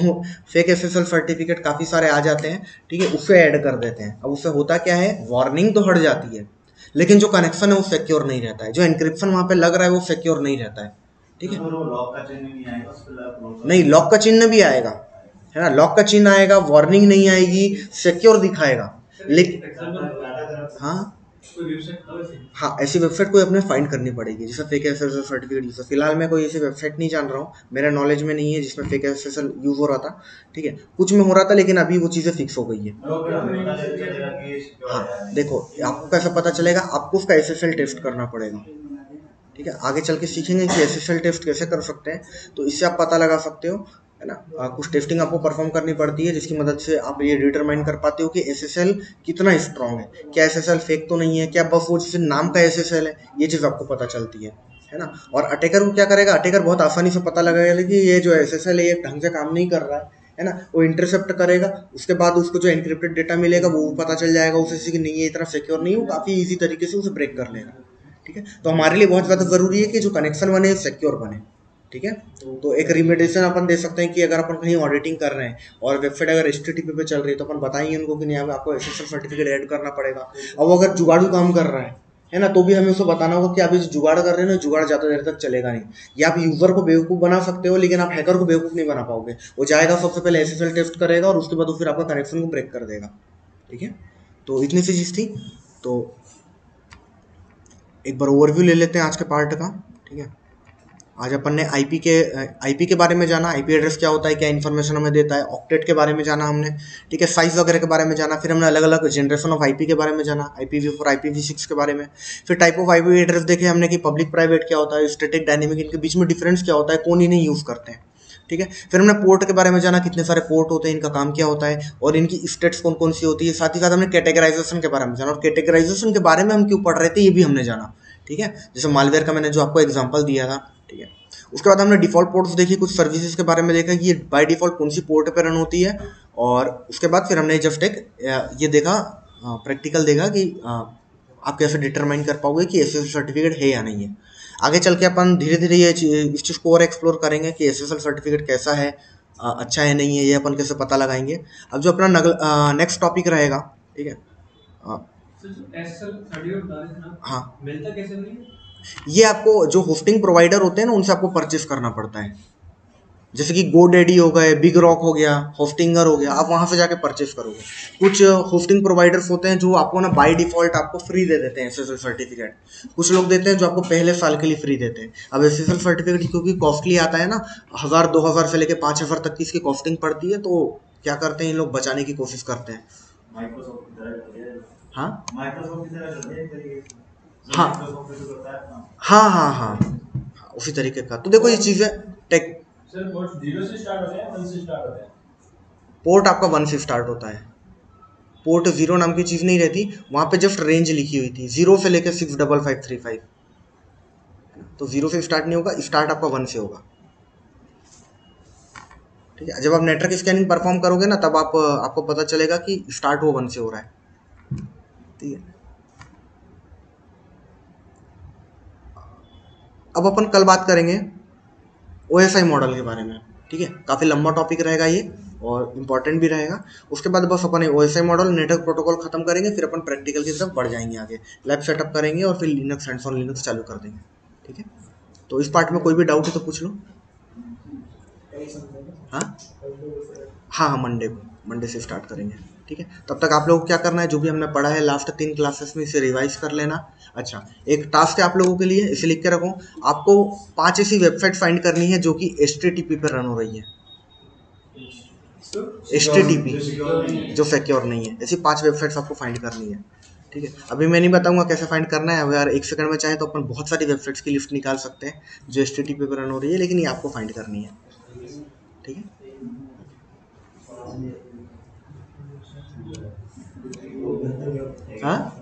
फेक एसएसएल सर्टिफिकेट काफ़ी सारे आ जाते हैं, ठीक है, उससे ऐड कर देते हैं। अब उससे होता क्या है, वार्निंग तो हट जाती है, लेकिन जो कनेक्शन है वो सिक्योर नहीं रहता है, जो एनक्रिप्शन वहाँ पे लग रहा है वो सिक्योर नहीं रहता है, ठीक है। वो लॉक का चिन्ह नहीं आएगा उस पर लॉक नहीं, लॉक का चिन्ह भी आएगा, है ना, लॉक का चिन्ह आएगा, वार्निंग नहीं आएगी, सिक्योर दिखाएगा, लेकिन हाँ हाँ, ऐसी वेबसाइट कोई अपने फाइंड करनी पड़ेगी जिसमें फेक एसएसएल सर्टिफिकेट यूज है। फिलहाल मैं कोई ऐसी वेबसाइट नहीं जान रहा हूँ, मेरे नॉलेज में नहीं है जिसमें फेक एसएसएल यूज हो रहा था, ठीक है। कुछ में हो रहा था लेकिन अभी वो चीज़ें फिक्स हो गई है। हाँ देखो, आपको कैसे पता चलेगा, आपको उसका एसएसएल टेस्ट करना पड़ेगा, ठीक है। आगे चल के सीखेंगे कि एसएसएल टेस्ट कैसे कर सकते हैं, तो इससे आप पता लगा सकते हो, है ना। कुछ टेस्टिंग आपको परफॉर्म करनी पड़ती है जिसकी मदद से आप ये डिटरमाइन कर पाते हो कि एसएसएल कितना स्ट्रांग है, क्या एसएसएल फेक तो नहीं है, क्या बस वो जिस नाम का एसएसएल है, ये चीज़ आपको पता चलती है ना। और अटैकर को क्या करेगा, अटैकर बहुत आसानी से पता लगाएगा कि ये जो एसएसएल है ये ढंग से काम नहीं कर रहा है ना। वो इंटरसेप्ट करेगा, उसके बाद उसको जो एनक्रिप्टेड डेटा मिलेगा वो पता चल जाएगा उसे कि नहीं ये इतना सिक्योर नहीं है, वो काफ़ी ईजी तरीके से उसे ब्रेक कर लेगा, ठीक है। तो हमारे लिए बहुत ज़्यादा ज़रूरी है कि जो कनेक्शन बने सिक्योर बने, ठीक है। तो एक रिमेडिएशन अपन दे सकते हैं कि अगर अपन कहीं ऑडिटिंग कर रहे हैं और वेबसाइट अगर एचटीटीपी पे चल रही है तो अपन बताएंगे उनको कि नहीं आपको एसएसएल सर्टिफिकेट ऐड करना पड़ेगा। अब वो अगर जुगाड़ू काम कर रहा है ना, तो भी हमें उसको बताना होगा कि आप ये जो जुगाड़ कर रहे हैं ना, जुगाड़ ज़्यादा देर तक चलेगा नहीं। या आप यूज़र को बेवकूफ़ बना सकते हो लेकिन आप हैकर को बेवकूफ़ नहीं बना पाओगे। वो जाएगा सबसे पहले एसएसएल टेस्ट करेगा और उसके बाद वो फिर आपका कनेक्शन को ब्रेक कर देगा, ठीक है। तो इतनी सी चीज़ थी। तो एक बार ओवरव्यू ले लेते हैं आज के पार्ट का, ठीक है। आज अपन ने आईपी के बारे में जाना, आईपी एड्रेस क्या होता है, क्या इन्फॉर्मेशन हमें देता है, ऑक्टेट के बारे में जाना हमने, ठीक है, साइज वगैरह के बारे में जाना। फिर हमने अलग अलग जनरेशन ऑफ आईपी के बारे में जाना, IPv4 IPv6 के बारे में। फिर टाइप ऑफ आईपी एड्रेस देखे हमने कि पब्लिक प्राइवेट क्या होता है, स्टैटिक डायनेमिक, इनके बीच में डिफरेंस क्या होता है, कौन इन्हें यूज़ करते हैं, ठीक है। फिर हमने पोर्ट के बारे में जाना, कितने सारे पोर्ट होते हैं, इनका काम क्या होता है और इनकी स्टेट्स कौन कौन सी होती है। साथ ही साथ हमने कैटेगराइजेशन के बारे में जाना, और कैटेगराइजेशन के बारे में हम क्यों पढ़ रहे थे ये भी हमने जाना, ठीक है। जैसे मालवेयर का मैंने जो आपको एग्जांपल दिया था, ठीक है। उसके बाद हमने डिफ़ॉल्ट पोर्ट्स देखी, कुछ सर्विसेज के बारे में देखा कि ये बाय डिफ़ॉल्ट कौन सी पोर्ट पे रन होती है। और उसके बाद फिर हमने जस्ट एक ये देखा, प्रैक्टिकल देखा कि आप कैसे डिटरमाइन कर पाओगे कि एसएसएल सर्टिफिकेट है या नहीं है। आगे चल के अपन धीरे धीरे ये इस चीज़ को और एक्सप्लोर करेंगे कि एसएसएल सर्टिफिकेट कैसा है, अच्छा है नहीं है, ये अपन कैसे पता लगाएंगे। अब जो अपना नेक्स्ट टॉपिक रहेगा, ठीक है। हाँ, मिलता कैसे नहीं? ये आपको जो होस्टिंग प्रोवाइडर होते हैं ना उनसे आपको परचेस करना पड़ता है। जैसे कि GoDaddy हो गए, बिग रॉक हो गया, होस्टिंगर हो गया, आप वहाँ से जाके परचेस करोगे। कुछ होस्टिंग प्रोवाइडर्स होते हैं जो आपको ना बाय डिफ़ॉल्ट आपको फ्री दे देते हैं एसएसएल सर्टिफिकेट। कुछ लोग देते हैं जो आपको पहले साल के लिए फ्री देते हैं। अब एसएसएल सर्टिफिकेट क्योंकि कॉस्टली आता है ना, 1000-2000 से लेकर 5000 तक की इसकी कॉस्टिंग पड़ती है, तो क्या करते हैं इन लोग बचाने की कोशिश करते हैं। माइक्रोसॉफ्ट की तरह कर दिया है। हाँ माइक्रोसॉफ्ट की तरह कर दिया है एक तरीके से। हाँ माइक्रोसॉफ्ट जो करता है अपना। हाँ हाँ हाँ, उसी तरीके का। तो देखो ये चीज़ें टेक, सर पोर्ट 0 से स्टार्ट होता है, 1 से स्टार्ट होता है? पोर्ट आपका 1 से स्टार्ट होता है। पोर्ट 0 नाम की चीज़ नहीं रहती, वहाँ पे जस्ट रेंज लिखी हुई थी 0 से लेकर 65535। तो 0 से स्टार्ट नहीं होगा, स्टार्ट आपका 1 से होगा, ठीक है। जब आप नेटवर्क स्कैनिंग परफॉर्म करोगे ना तब आपको पता चलेगा कि स्टार्ट वो 1 से हो रहा है, ठीक है। अब अपन कल बात करेंगे OSI मॉडल के बारे में, ठीक है। काफ़ी लंबा टॉपिक रहेगा ये और इम्पॉर्टेंट भी रहेगा। उसके बाद बस अपन OSI मॉडल नेटवर्क प्रोटोकॉल खत्म करेंगे, फिर अपन प्रैक्टिकल की तरफ बढ़ जाएंगे आगे, लैब सेटअप करेंगे और फिर लिनक्स हैंड्स ऑन लिनक्स चालू कर देंगे, ठीक है। तो इस पार्ट में कोई भी डाउट है तो पूछ लो। हाँ हाँ हाँ, मंडे से स्टार्ट करेंगे, ठीक है। तब तक आप लोगों को क्या करना है, जो भी हमने पढ़ा है लास्ट 3 क्लासेस में इसे रिवाइज कर लेना। अच्छा, एक टास्क है आप लोगों के लिए, इसे लिख के रखो। आपको 5 ऐसी वेबसाइट फाइंड करनी है जो कि HTTP पर रन हो रही है। HTTP जो सिक्योर नहीं है, ऐसी 5 वेबसाइट्स आपको फाइंड करनी है, ठीक है, अभी मैं नहीं बताऊंगा कैसे फाइंड करना है। अगर 1 सेकंड में चाहे तो अपन बहुत सारी वेबसाइट्स की लिस्ट निकाल सकते हैं जो HTTP पे रन हो रही है, लेकिन ये आपको फाइंड करनी है। ठीक है, हाँ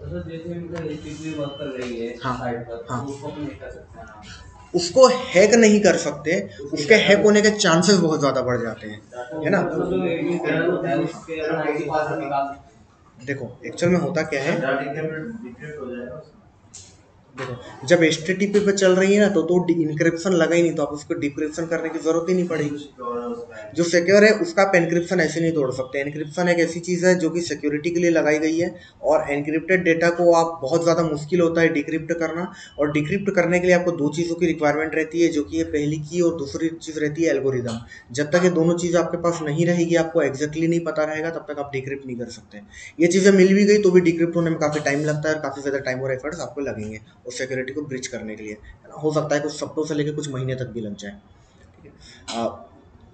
तो जैसे मतलब HTTP वर्क कर रही है हाँ, साइट पर, हाँ। तो उसको अपन नहीं कर सकते हैं ना। उसको हैक नहीं कर सकते, उसके हैक होने के चांसेस बहुत ज़्यादा बढ़ जाते हैं, है ना। तो जो एडमिन पैनल होता है उसके अपन आईडी पासवर्ड निकाल सकते हैं। देखो एक्चुअल में होता क्या है, डाटा डिक्रिप्ट हो जाएगा। देखो जब HTTP पे चल रही है ना तो इनक्रिप्शन लगा ही नहीं, तो आप उसको डिक्रिप्शन करने की जरूरत ही नहीं पड़ेगी। जो सिक्योर है उसका आप एनक्रिप्शन ऐसे नहीं तोड़ सकते। एनक्रिप्शन एक ऐसी चीज़ है जो कि सिक्योरिटी के लिए लगाई गई है, और एनक्रिप्टेड डेटा को आप बहुत ज़्यादा मुश्किल होता है डिक्रिप्ट करना। और डिक्रिप्ट करने के लिए आपको 2 चीज़ों की रिक्वायरमेंट रहती है, जो कि है पहली की और दूसरी चीज़ रहती है एल्गोरिदम। जब तक ये दोनों चीज़ आपके पास नहीं रहेगी, आपको एग्जैक्टली नहीं पता रहेगा, तब तक आप डिक्रिप्ट नहीं कर सकते। ये चीज़ें मिल भी गई तो भी डिक्रिप्ट होने में काफ़ी टाइम लगता है, और काफ़ी ज़्यादा टाइम और एफर्ट्स आपको लगेंगे और सिक्योरिटी को ब्रीच करने के लिए, है ना। हो सकता है कुछ हफ्तों से लेकर कुछ महीने तक भी लग जाए, ठीक है।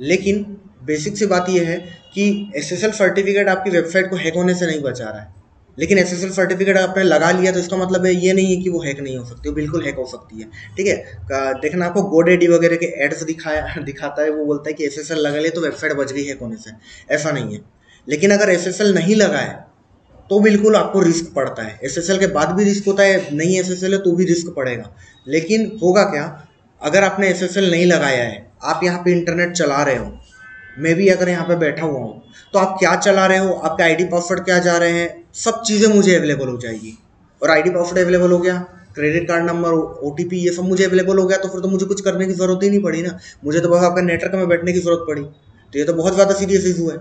लेकिन बेसिक सी बात यह है कि SSL सर्टिफिकेट आपकी वेबसाइट को हैक होने से नहीं बचा रहा है। लेकिन SSL सर्टिफिकेट आपने लगा लिया तो इसका मतलब है ये नहीं है कि वो हैक नहीं हो सकती, वो बिल्कुल हैक हो सकती है, ठीक है। देखना आपको GoDaddy वगैरह के एड्स दिखाता है, वो बोलता है कि SSL लगा लिया तो वेबसाइट बच गई हैक होने से, ऐसा नहीं है। लेकिन अगर SSL नहीं लगा है तो बिल्कुल आपको रिस्क पड़ता है। SSL के बाद भी रिस्क होता है, नहीं SSL है तो भी रिस्क पड़ेगा। लेकिन होगा क्या, अगर आपने SSL नहीं लगाया है, आप यहाँ पे इंटरनेट चला रहे हो, मैं भी अगर यहाँ पे बैठा हुआ हूँ, तो आप क्या चला रहे हो, आपका आईडी पासवर्ड क्या जा रहे हैं, सब चीज़ें मुझे अवेलेबल हो जाएगी। और आईडी पासवर्ड अवेलेबल हो गया, क्रेडिट कार्ड नंबर, OTP, ये सब मुझे अवेलेबल हो गया, तो फिर तो मुझे कुछ करने की ज़रूरत ही नहीं पड़ी ना। मुझे तो बस आपका नेटवर्क में बैठने की ज़रूरत पड़ी। तो ये तो बहुत ज़्यादा सीरियस इशू है,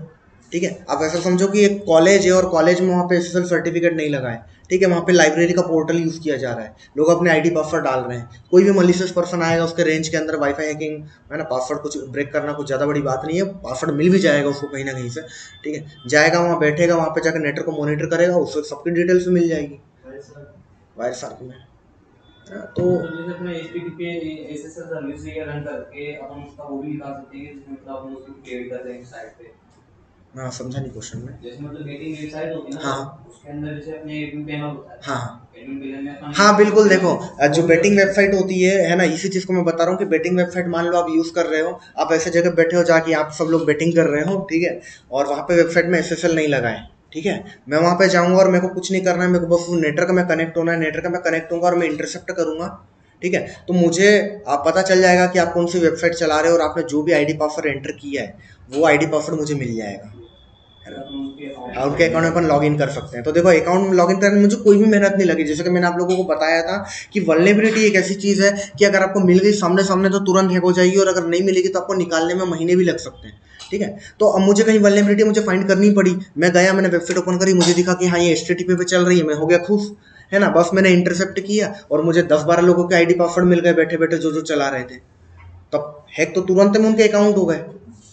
ठीक है। आप ऐसा समझो कि एक कॉलेज है और कॉलेज में वहाँ पे SSL सर्टिफिकेट नहीं लगा है, ठीक है। वहाँ पे लाइब्रेरी का पोर्टल यूज़ किया जा रहा है, लोग अपने आईडी पासवर्ड डाल रहे हैं। कोई भी मलिशियस पर्सन आएगा, उसके रेंज के अंदर वाईफाई हैकिंग, है ना, पासवर्ड कुछ ब्रेक करना कुछ ज़्यादा बड़ी बात नहीं है। पासवर्ड मिल भी जाएगा उसको कहीं ना कहीं से, ठीक है। जाएगा वहाँ बैठेगा, वहाँ पे जाकर नेटवर्क को मॉनिटर करेगा, उसको सबकी डिटेल्स मिल जाएगी वायर सार्क में। तो जैसे अपने HTTP SSL सर्विस ये रन करके अपन उसका वो भी निकाल सकते हैं, जिसमें मतलब अपन उसको क्रिएट कर देंगे साइट पे। मैं समझा नहीं क्वेश्चन में। जैसे मतलब बेटिंग वेबसाइट होती है ना, हाँ उसके अंदर जैसे अपने एडमिन पैनल होता है। हाँ एडमिन पैनल में अपन हाँ बिल्कुल। देखो जो बेटिंग वेबसाइट होती है ना, इसी चीज़ को मैं बता रहा हूँ कि बेटिंग वेबसाइट मान लो आप यूज़ कर रहे हो, आप ऐसे जगह बैठे हो जाके आप सब लोग बेटिंग कर रहे हो, ठीक है। और वहाँ पे वेबसाइट में SSL नहीं लगा है, ठीक है। मैं वहाँ पे जाऊँगा और मेरे को कुछ नहीं करना है, मेरे को बस नेटवर्क में कनेक्ट होना है, नेटवर्क में कनेक्ट होगा और मैं इंटरसेप्ट करूँगा, ठीक है। तो मुझे आप पता चल जाएगा कि आप कौन सी वेबसाइट चला रहे हो, और आपने जो भी आईडी पासवर्ड एंटर किया है वो आईडी पासवर्ड मुझे मिल जाएगा, और उनके अकाउंट में अपन लॉग इन कर सकते हैं। तो देखो अकाउंट में लॉग इन करने में मुझे कोई भी मेहनत नहीं लगी। जैसे कि मैंने आप लोगों को बताया था कि वल्नरेबिलिटी एक ऐसी चीज़ है कि अगर आपको मिल गई सामने सामने तो तुरंत हैक हो जाएगी, और अगर नहीं मिलेगी तो आपको निकालने में महीने भी लग सकते हैं, ठीक है। तो अब मुझे कहीं वल्नरेबिलिटी मुझे फाइंड करनी पड़ी, मैं गया, मैंने वेबसाइट ओपन करी, मुझे दिखा कि हाँ ये HTTP पे चल रही है, मैं हो गया खुश, है ना। बस मैंने इंटरसेप्ट किया और मुझे 10-12 लोगों के आईडी पासवर्ड मिल गए बैठे बैठे जो जो चला रहे थे। तब हैक तो तुरंत में उनके अकाउंट हो गए,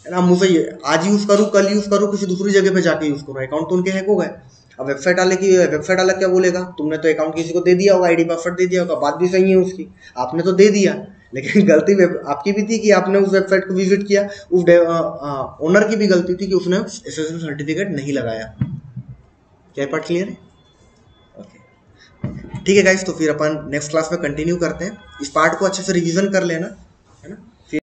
है ना। मुझे आज यूज़ करूँ, कल यूज़ करूँ, किसी दूसरी जगह पे जाके यूज़ करूँ, अकाउंट तो उनके हैक हो गए। अब वेबसाइट वाला क्या बोलेगा, तुमने तो अकाउंट किसी को दे दिया होगा, आईडी पासवर्ड दे दिया होगा, बात भी सही है उसकी, आपने तो दे दिया, लेकिन गलती आपकी भी थी कि आपने उस वेबसाइट को विजिट किया। उस ओनर की भी गलती थी कि उसने SSL सर्टिफिकेट नहीं लगाया। क्या पार्ट क्लियर है? ओके, ठीक है गाइस। तो फिर अपन नेक्स्ट क्लास में कंटिन्यू करते हैं। इस पार्ट को अच्छे से रिवीजन कर लेना,